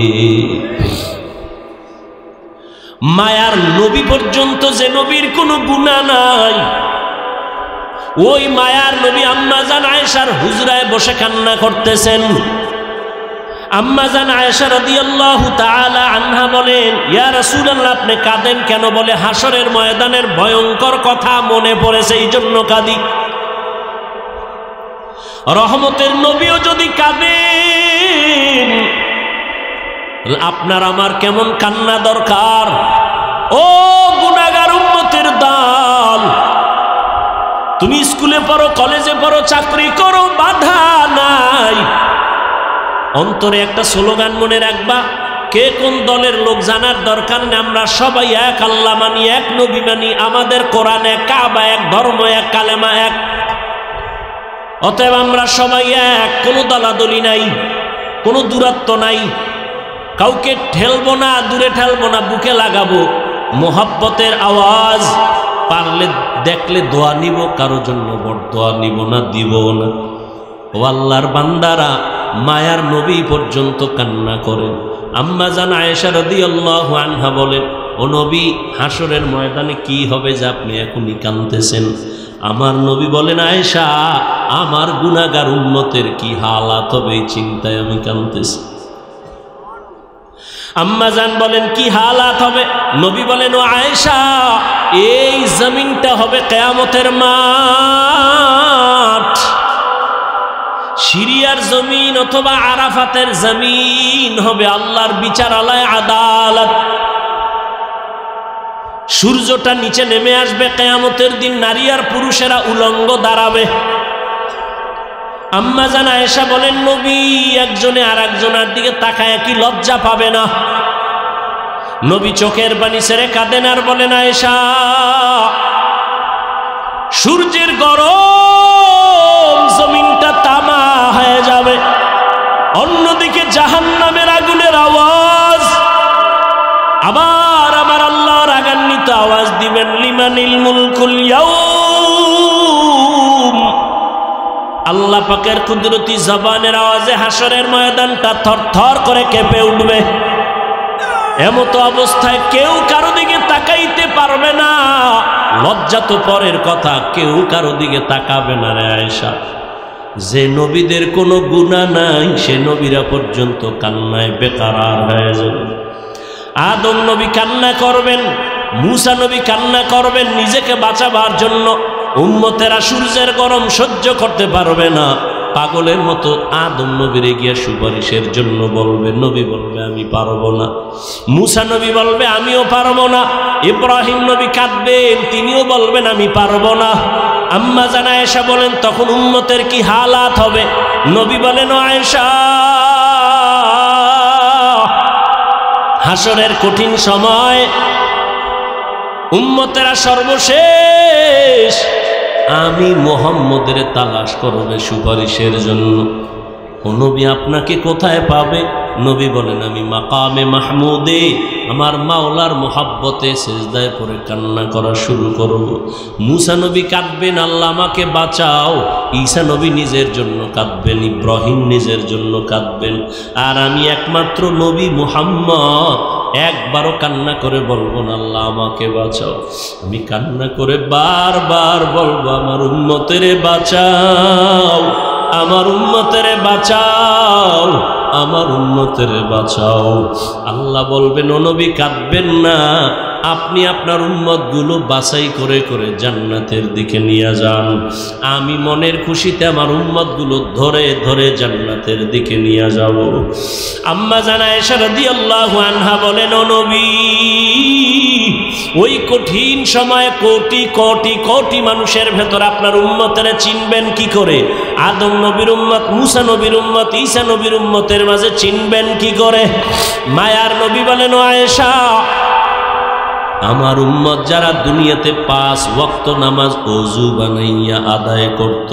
মায়ার নবী পর্যন্ত, যে নবীর কোনো গুনাহ নাই, ওই মায়ার নবী আম্মা জান আয়েশার হুজরায় বসে কান্না করতেছেন। আম্মা জান আয়েশা রাদিয়াল্লাহু তাআলা আনহা বলেন, ইয়া রাসূলুল্লাহ, আপনি কাঁদেন কেন? বলে, হাসরের ময়দানের ভয়ঙ্কর কথা মনে পড়েছে, এই জন্য কাঁদি। রহমতের নবীও যদি কাঁদেন, আপনার আমার কেমন কান্না দরকার? ও গুনাহগার উম্মতের দল, তুমি স্কুলে পড়ো, কলেজে পড়ো, চাকরি করো, বাধা নাই। অন্তরে একটা স্লোগান মনে রাখবা, কে কোন দলের লোক জানার দরকার নেই। আমরা সবাই এক, আল্লাহ মানি, এক নবী মানি, আমাদের কোরআন এক, কাবা এক, ধর্ম এক, কালেমা এক। অতএব আমরা সবাই এক, কোনো দলাদলি নাই, কোনো দূরত্ব নাই, কাউকে ঠেলবো না, দূরে ঠেলবো না, বুকে লাগাবো। মোহাব্বতের আওয়াজ, পারলে দেখলে দোয়া নিব, কারো জন্য বড় দোয়া নিব না, দিব না। ও আল্লাহর বান্দারা, মায়ার নবী পর্যন্ত কান্না করেন। আম্মা জান আয়েশা রাদিয়াল্লাহু আনহা বলেন, ও নবী, হাসরের ময়দানে কি হবে যে আপনি এখনই কাঁদতেছেন? আমার নবী বলেন, আয়েশা, আমার গুনাহগার উম্মতের কি হালাত হবে এই চিন্তায় আমি কাঁদতেছি। আম্মা জান বলেন, কি হালাত হবে? নবী বলেন, ও আয়েশা, এই জমিনটা হবে কিয়ামতের মাঠ। সিরিয়ার জমিন অথবা আরাফাতের জমিন হবে আল্লাহর বিচারালয়, আদালত। সূর্যটা নিচে নেমে আসবে, কিয়ামতের দিন নারী আর পুরুষেরা উলঙ্গ দাঁড়াবে। আম্মা জান আয়েশা বলেন, নবী একজনে আর একজনের দিকে তাকায় কি লজ্জা পাবে না? নবী চোখের পানি ছেড়ে কাঁদেন আর বলেন, আয়েশা, সূর্যের গরম জমিনটা তামা হয়ে যাবে, অন্যদিকে জাহান্নামের আগুনের আওয়াজ, আবার আমার আল্লাহ রাগান্বিত আওয়াজ দিবেন, লিমানিল মুলকুল ইয়াউম। আল্লাহ পাকের কুদরতি জবানের আওয়াজে হাসরের ময়দানটা থরথর করে কেঁপে উঠবে। এমত অবস্থায় কেউ কারো দিকে তাকাইতে পারবে না। লজ্জা তো পরের কথা, কেউ কারো দিকে তাকাবে না রে আয়েশা। যে নবীদের কোনো গুনাহ নাই সে নবীরা পর্যন্ত কান্নায় বেকারার হয়ে যাবে। আদম নবী কান্না করবেন, মূসা নবী কান্না করবেন নিজেকে বাঁচাবার জন্য। উম্মতেরা সূর্যের গরম সহ্য করতে পারবে না, পাগলের মতো আদম নবীরে গিয়ে সুপারিশের জন্য বলবে। নবী বলবে আমি পারবো না, মূসা নবী বলবে আমিও পারবো না, ইব্রাহিম নবী কাঁদবেন, তিনিও বলবেন আমি পারবো না। আম্মা জান আয়েশা বলেন, তখন উম্মতের কি হালাত হবে? নবী বলেন, ও আয়েশা, হাসরের কঠিন সময় উম্মতেরা সর্বশেষ আমি মুহাম্মদের তালাশ করবে সুপারিশের জন্য। ও নবী আপনাকে কোথায় পাবে? নবী বলেন আমি মাকামে মাহমুদে আমার মাওলার মোহাব্বতে সিজদায় পড়ে কান্না করা শুরু করব। মূসা নবী কাঁদবেন, আল্লাহ আমাকে বাঁচাও। ঈসা নবী নিজের জন্য কাঁদবেন, ইব্রাহিম নিজের জন্য কাঁদবেন। আর আমি একমাত্র নবী মুহাম্মদ একবারও কান্না করে বলবো না আল্লাহ আমাকে বাঁচাও। আমি কান্না করে বারবার বলবো আমার উম্মতেরে বাঁচাও, আমার উম্মতেরে বাঁচাও, আমার উম্মতেরে বাঁচাও। আল্লাহ বলবেন, ও নবী কাঁদবেন না, আপনি আপনার উম্মতগুলো বাছাই করে করে জান্নাতের দিকে নিয়ে যান। আমি মনের খুশিতে আমার উম্মতগুলো ধরে ধরে জান্নাতের দিকে নিয়ে যাব। আম্মা জান আয়েশা রাদিয়াল্লাহু আনহা বলেন, ও নবী, ওই কঠিন সময়ে কোটি কোটি কোটি মানুষের ভেতর আপনার উম্মতেরা চিনবেন কি করে? আদম নবীর উম্মত, মূসা নবীর উম্মত, ঈসা নবীর উম্মতের মাঝে চিনবেন কি করে? মায়ার নবী বলেন, ও আয়েশা, আমার উম্মত যারা দুনিয়াতে 5 ওয়াক্ত নামাজ ওযু বানাইয়া আদায় করত,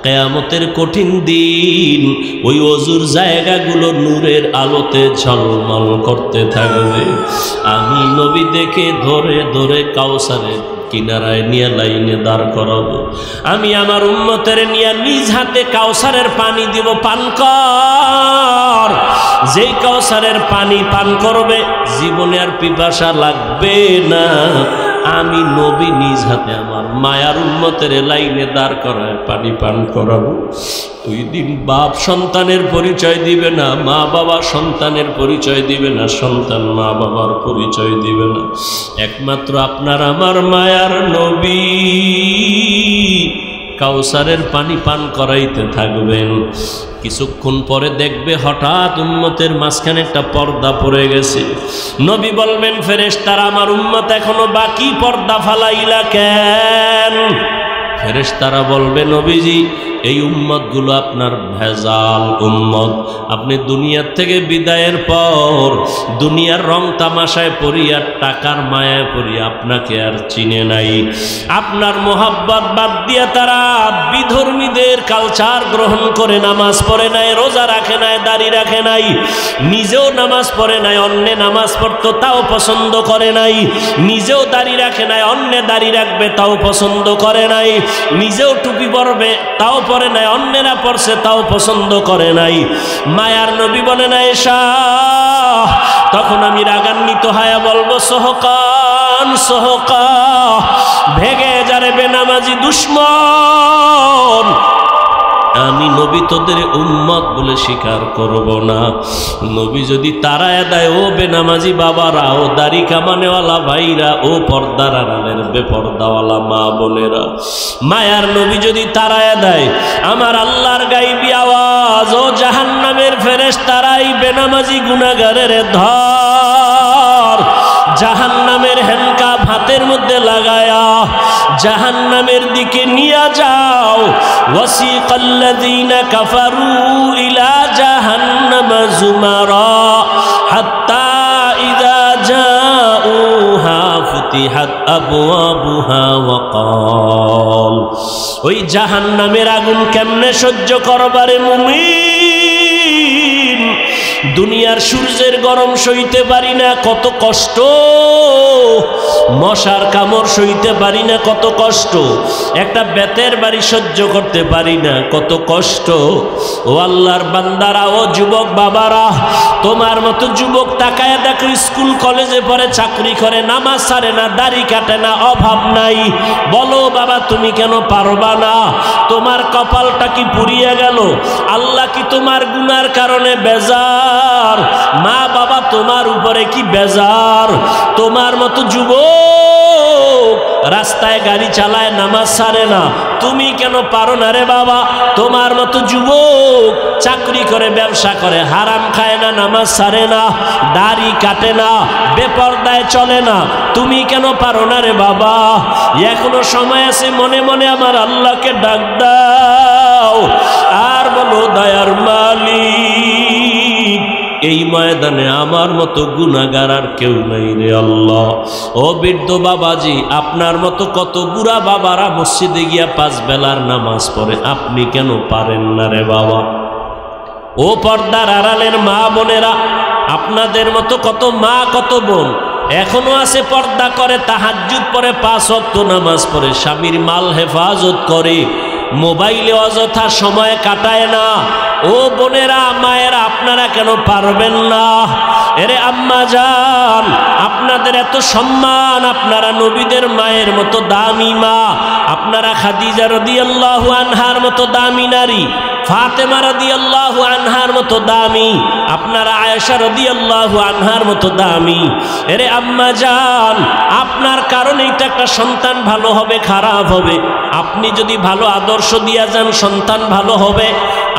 কিয়ামতের কঠিন দিন ওই ওযুর জায়গাগুলো নূরের আলোতে ঝলমল করতে থাকবে। আমি নবী দেখে ধরে ধরে কাউসারের কিনারায় নিয়ে লাইনে দাঁড় করাবো। আমি আমার উম্মতের নিয়ে নিজ হাতে কাউসারের পানি দিব, পান কর। যেই কাউসারের পানি পান করবে জীবনে আর পিপাসা লাগবে না। আমি নবী নিজ হাতে আমার মায়ার উম্মতের লাইনে দাঁড় করায় পানি পান করাবো। ওই দিন বাপ সন্তানের পরিচয় দিবে না, মা বাবা সন্তানের পরিচয় দিবে না, সন্তান মা বাবার পরিচয় দিবে না। একমাত্র আপনার আমার মায়ার নবী কাউসারের পানি পান করাইতে থাকবেন। কিছুক্ষণ পরে দেখবে হঠাৎ উম্মতের মাঝখানে একটা পর্দা পড়ে গেছে। নবী বলবেন, ফেরেশতারা, আমার উম্মত এখনো বাকি, পর্দা ফালাইলা কেন? ফেরেশতারা বলবে, নবীজি, এই উম্মতগুলো আপনার ভেজাল উম্মত। আপনি দুনিয়ার থেকে বিদায়ের পর দুনিয়ার রং তামাশায় পড়িয়া টাকার মায়ায় পড়িয়া আপনাকে আর চিনে নাই। আপনার মোহাব্বত বাদ দিয়া তারা বিধর্মীদের কালচার গ্রহণ করে নামাজ পড়ে নাই, রোজা রাখে নাই, দাড়ি রাখে নাই, নিজেও নামাজ পড়ে নাই, অন্যে নামাজ পড়তো তাও পছন্দ করে নাই, নিজেও দাড়ি রাখে নাই, অন্যে দাড়ি রাখবে তাও পছন্দ করে নাই, নিজেও টুপি পরবে তাও পরে নাই, অন্যেরা পড়ছে তাও পছন্দ করে নাই। মায়ার নবী বলে না এসা, তখন আমি রাগান্বিত হয়ে বলবো, সোহকান সোহকা, ভেগে যারে বেনামাজি দুশ্মন। আমি নবী তোদের উম্মত বলে স্বীকার করব না। নবী যদি তারায় দেয়, ও বেনামাজি বাবারা, ও দাড়ি কামানেওয়ালা ভাইরা, ও পর্দার আড়ালের বেপর্দাওয়ালা মা বোনেরা, মায়ার নবী যদি তারায় দেয়, আমার আল্লাহর গাইবি আওয়াজ, ও জাহান্নামের ফেরেশতারাই বেনামাজি গুনাহগারের ধর, জাহান্নামের হ্যান্ডকাফ হাতের মধ্যে লাগায়া জাহান্নামের দিকে নিয়ে যাও। ওয়াসিকাল্লাযীনা কাফারু ইলা জাহান্নামা যুমারা হাত্তা ইযা জাউহা ফুতিহাত আবওয়াবুহা ওয়া ক্বাল। ওই জাহান্নামের আগুন কেমনে সহ্য করবারে মুমিন? দুনিয়ার সূর্যের গরম সইতে পারি না, কত কষ্ট। মশার কামড় সইতে পারি না, কত কষ্ট। একটা বেতের বাড়ি সহ্য করতে পারি না, কত কষ্ট। ও আল্লাহর বান্দারা, ও যুবক বাবারা, তোমার মতো যুবক তাকায় দেখো, স্কুল কলেজে পড়ে, চাকরি করে, নামাজ ছাড়ে না, দাড়ি কাটে না, অভাব নাই। বলো বাবা তুমি কেন পারবা না? তোমার কপালটা কি পুড়িয়ে গেল? আল্লাহ কি তোমার গুনার কারণে বেজার? মা বাবা তোমার উপরে কি বেজার? তোমার মতো যুবক রাস্তায় গাড়ি চালায়, নামাজ ছাড়ে না, তুমি কেন পারো না রে বাবা? তোমার মতো যুবক চাকরি করে, ব্যবসা করে, হারাম খায় না, নামাজ ছাড়ে না, দাড়ি কাটে না, বেপরদায় চলে না, তুমি কেন পারো না রে বাবা? এখনো সময় আছে, মনে মনে আমার আল্লাহকে ডাক দাও আর বলো, দয়ার মালিক, এই ময়দানে আমার মতো গুনাহগার আর কেউ নাই রে আল্লাহ। ও বৃদ্ধ বাবাজি, আপনার মতো কত বুড়া বাবারা মসজিদে গিয়া 5 বেলার নামাজ পড়ে, আপনি কেন পারেন না রে বাবা? ও পর্দার আড়ালের মা বোনেরা, আপনাদের মতো কত মা, কত বোন এখনো আছে, পর্দা করে, তাহাজ্জুদ পড়ে, 5 ওয়াক্ত নামাজ পড়ে, স্বামীর মাল হেফাজত করে, মোবাইলে অযথা সময় কাটায় না। ও বোনেরা, মায়েরা, আপনারা কেন পারবেন না? এরে আম্মা জান, আপনাদের এত সম্মান, আপনারা নবীদের মায়ের মতো দামি মা, আপনারা খাদিজা রাদিয়াল্লাহু আনহার মতো দামি নারী, ফাতেমা রাদিয়াল্লাহু আনহার মতো দামি, আপনারা আয়েশা রাদিয়াল্লাহু আনহার মতো দামি। এরে আম্মা জান, আপনার কারণেই তো একটা সন্তান ভালো হবে, খারাপ হবে। আপনি যদি ভালো আদর্শ দিয়া যান, সন্তান ভালো হবে।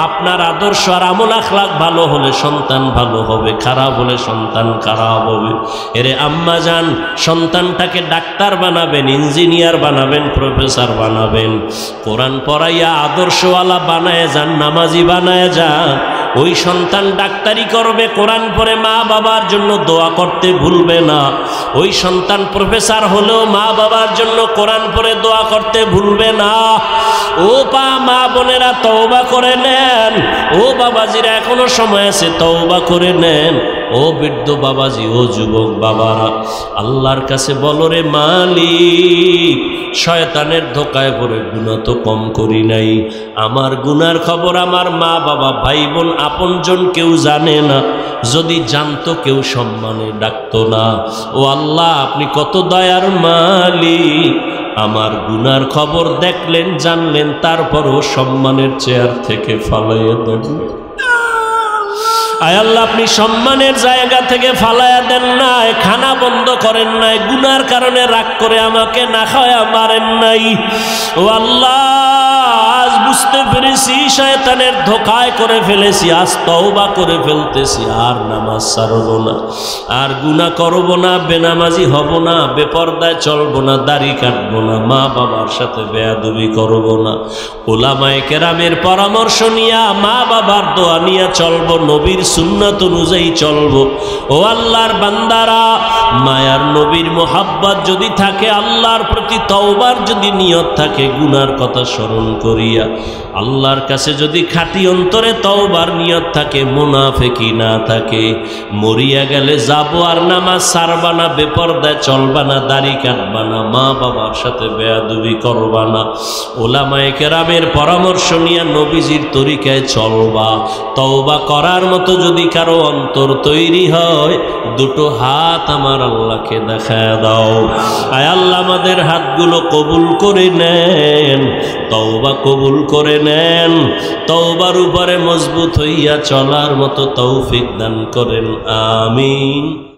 আপনার আদর্শ আর আমল আখলাক ভালো হলে সন্তান ভালো হবে, খারাপ হলে সন্তান খারাপ হবে। এরে আম্মা জান, সন্তানটাকে ডাক্তার বানাবেন, ইঞ্জিনিয়ার বানাবেন, প্রফেসর বানাবেন, কোরআন পড়াইয়া আদর্শওয়ালা বানায় যান, নামাজি বানায় যান। ওই সন্তান ডাক্তারি করবে, কোরআন পড়ে, মা বাবার জন্য দোয়া করতে ভুলবে না। ওই সন্তান প্রফেসর হলেও মা বাবার জন্য কোরআন পড়ে দোয়া করতে ভুলবে না। ও মা বোনেরা, তওবা করে নেন। ও বাবাজিরা, এখনো সময় আছে, তওবা করে নেন। ও বৃদ্ধ বাবাজি, ও যুবক বাবারা, আল্লাহর কাছে বলো, রে মালিক, শয়তানের ধোকায় পড়ে গুনাহ তো কম করি নাই, আমার গুনার খবর আমার মা বাবা, ভাই বোন, আপনজন কেউ জানে না। যদি জানতো কেউ সম্মানে ডাকতো না। ও আল্লাহ, আপনি কত দয়ার মালিক, আমার গুনার খবর দেখলেন, জানলেন, তারপরও সম্মানের চেয়ার থেকে ফালাইয়া দেন। আয় আল্লাহ, আপনি সম্মানের জায়গা থেকে ফালাইয়া দেন নাই, খানা বন্ধ করেন নাই, গুনার কারণে রাগ করে আমাকে না খাওয়া মারেন নাই। ও আল্লাহ, আজ বুঝতে পেরেছি শয়তানের ধোকায় করে ফেলেছি, আজ তওবা করে ফেলতেছি, আর নামাজ ছাড়ব না, আর গুনাহ করব না, বেনামাজি হব না, বেপরদায় চলব না, দাড়ি কাটব না, মা বাবার সাথে বেয়াদবি করব না, উলামায়ে কেরামের পরামর্শ নিয়া, মা বাবার দোয়া নিয়া চলব, নবীর সুন্নাত অনুযায়ী চলব। ও আল্লাহর বান্দারা, মায়ার নবীর মোহাব্বত যদি থাকে, আল্লাহর প্রতি তওবার যদি নিয়ত থাকে, গুনার কথা স্মরণ করিয়া আল্লাহর কাছে যদি খাঁটি অন্তরে তওবার নিয়ত থাকে, মুনাফিকি না থাকে, মরিয়া গেলে যাব আর নামাজ ছাড়বা না, বেপরদায় চলবা না, দাড়ি কাটবা না, মা বাবার সাথে বেয়াদবি করবা না, উলামায়ে কেরামের পরামর্শ নিয়ে নবীজির তরিকায় চলবা। তওবা করার মতো যদি কারো অন্তর তৈরি হয়, দুটো হাত আমার আল্লাহকে দেখায় দাও। আয় আল্লাহ, আমাদের হাতগুলো কবুল করে নেন, তওবা কবুল করে নেন, তওবার উপরে মজবুত হইয়া চলার মতো তৌফিক দান করেন, আমিন।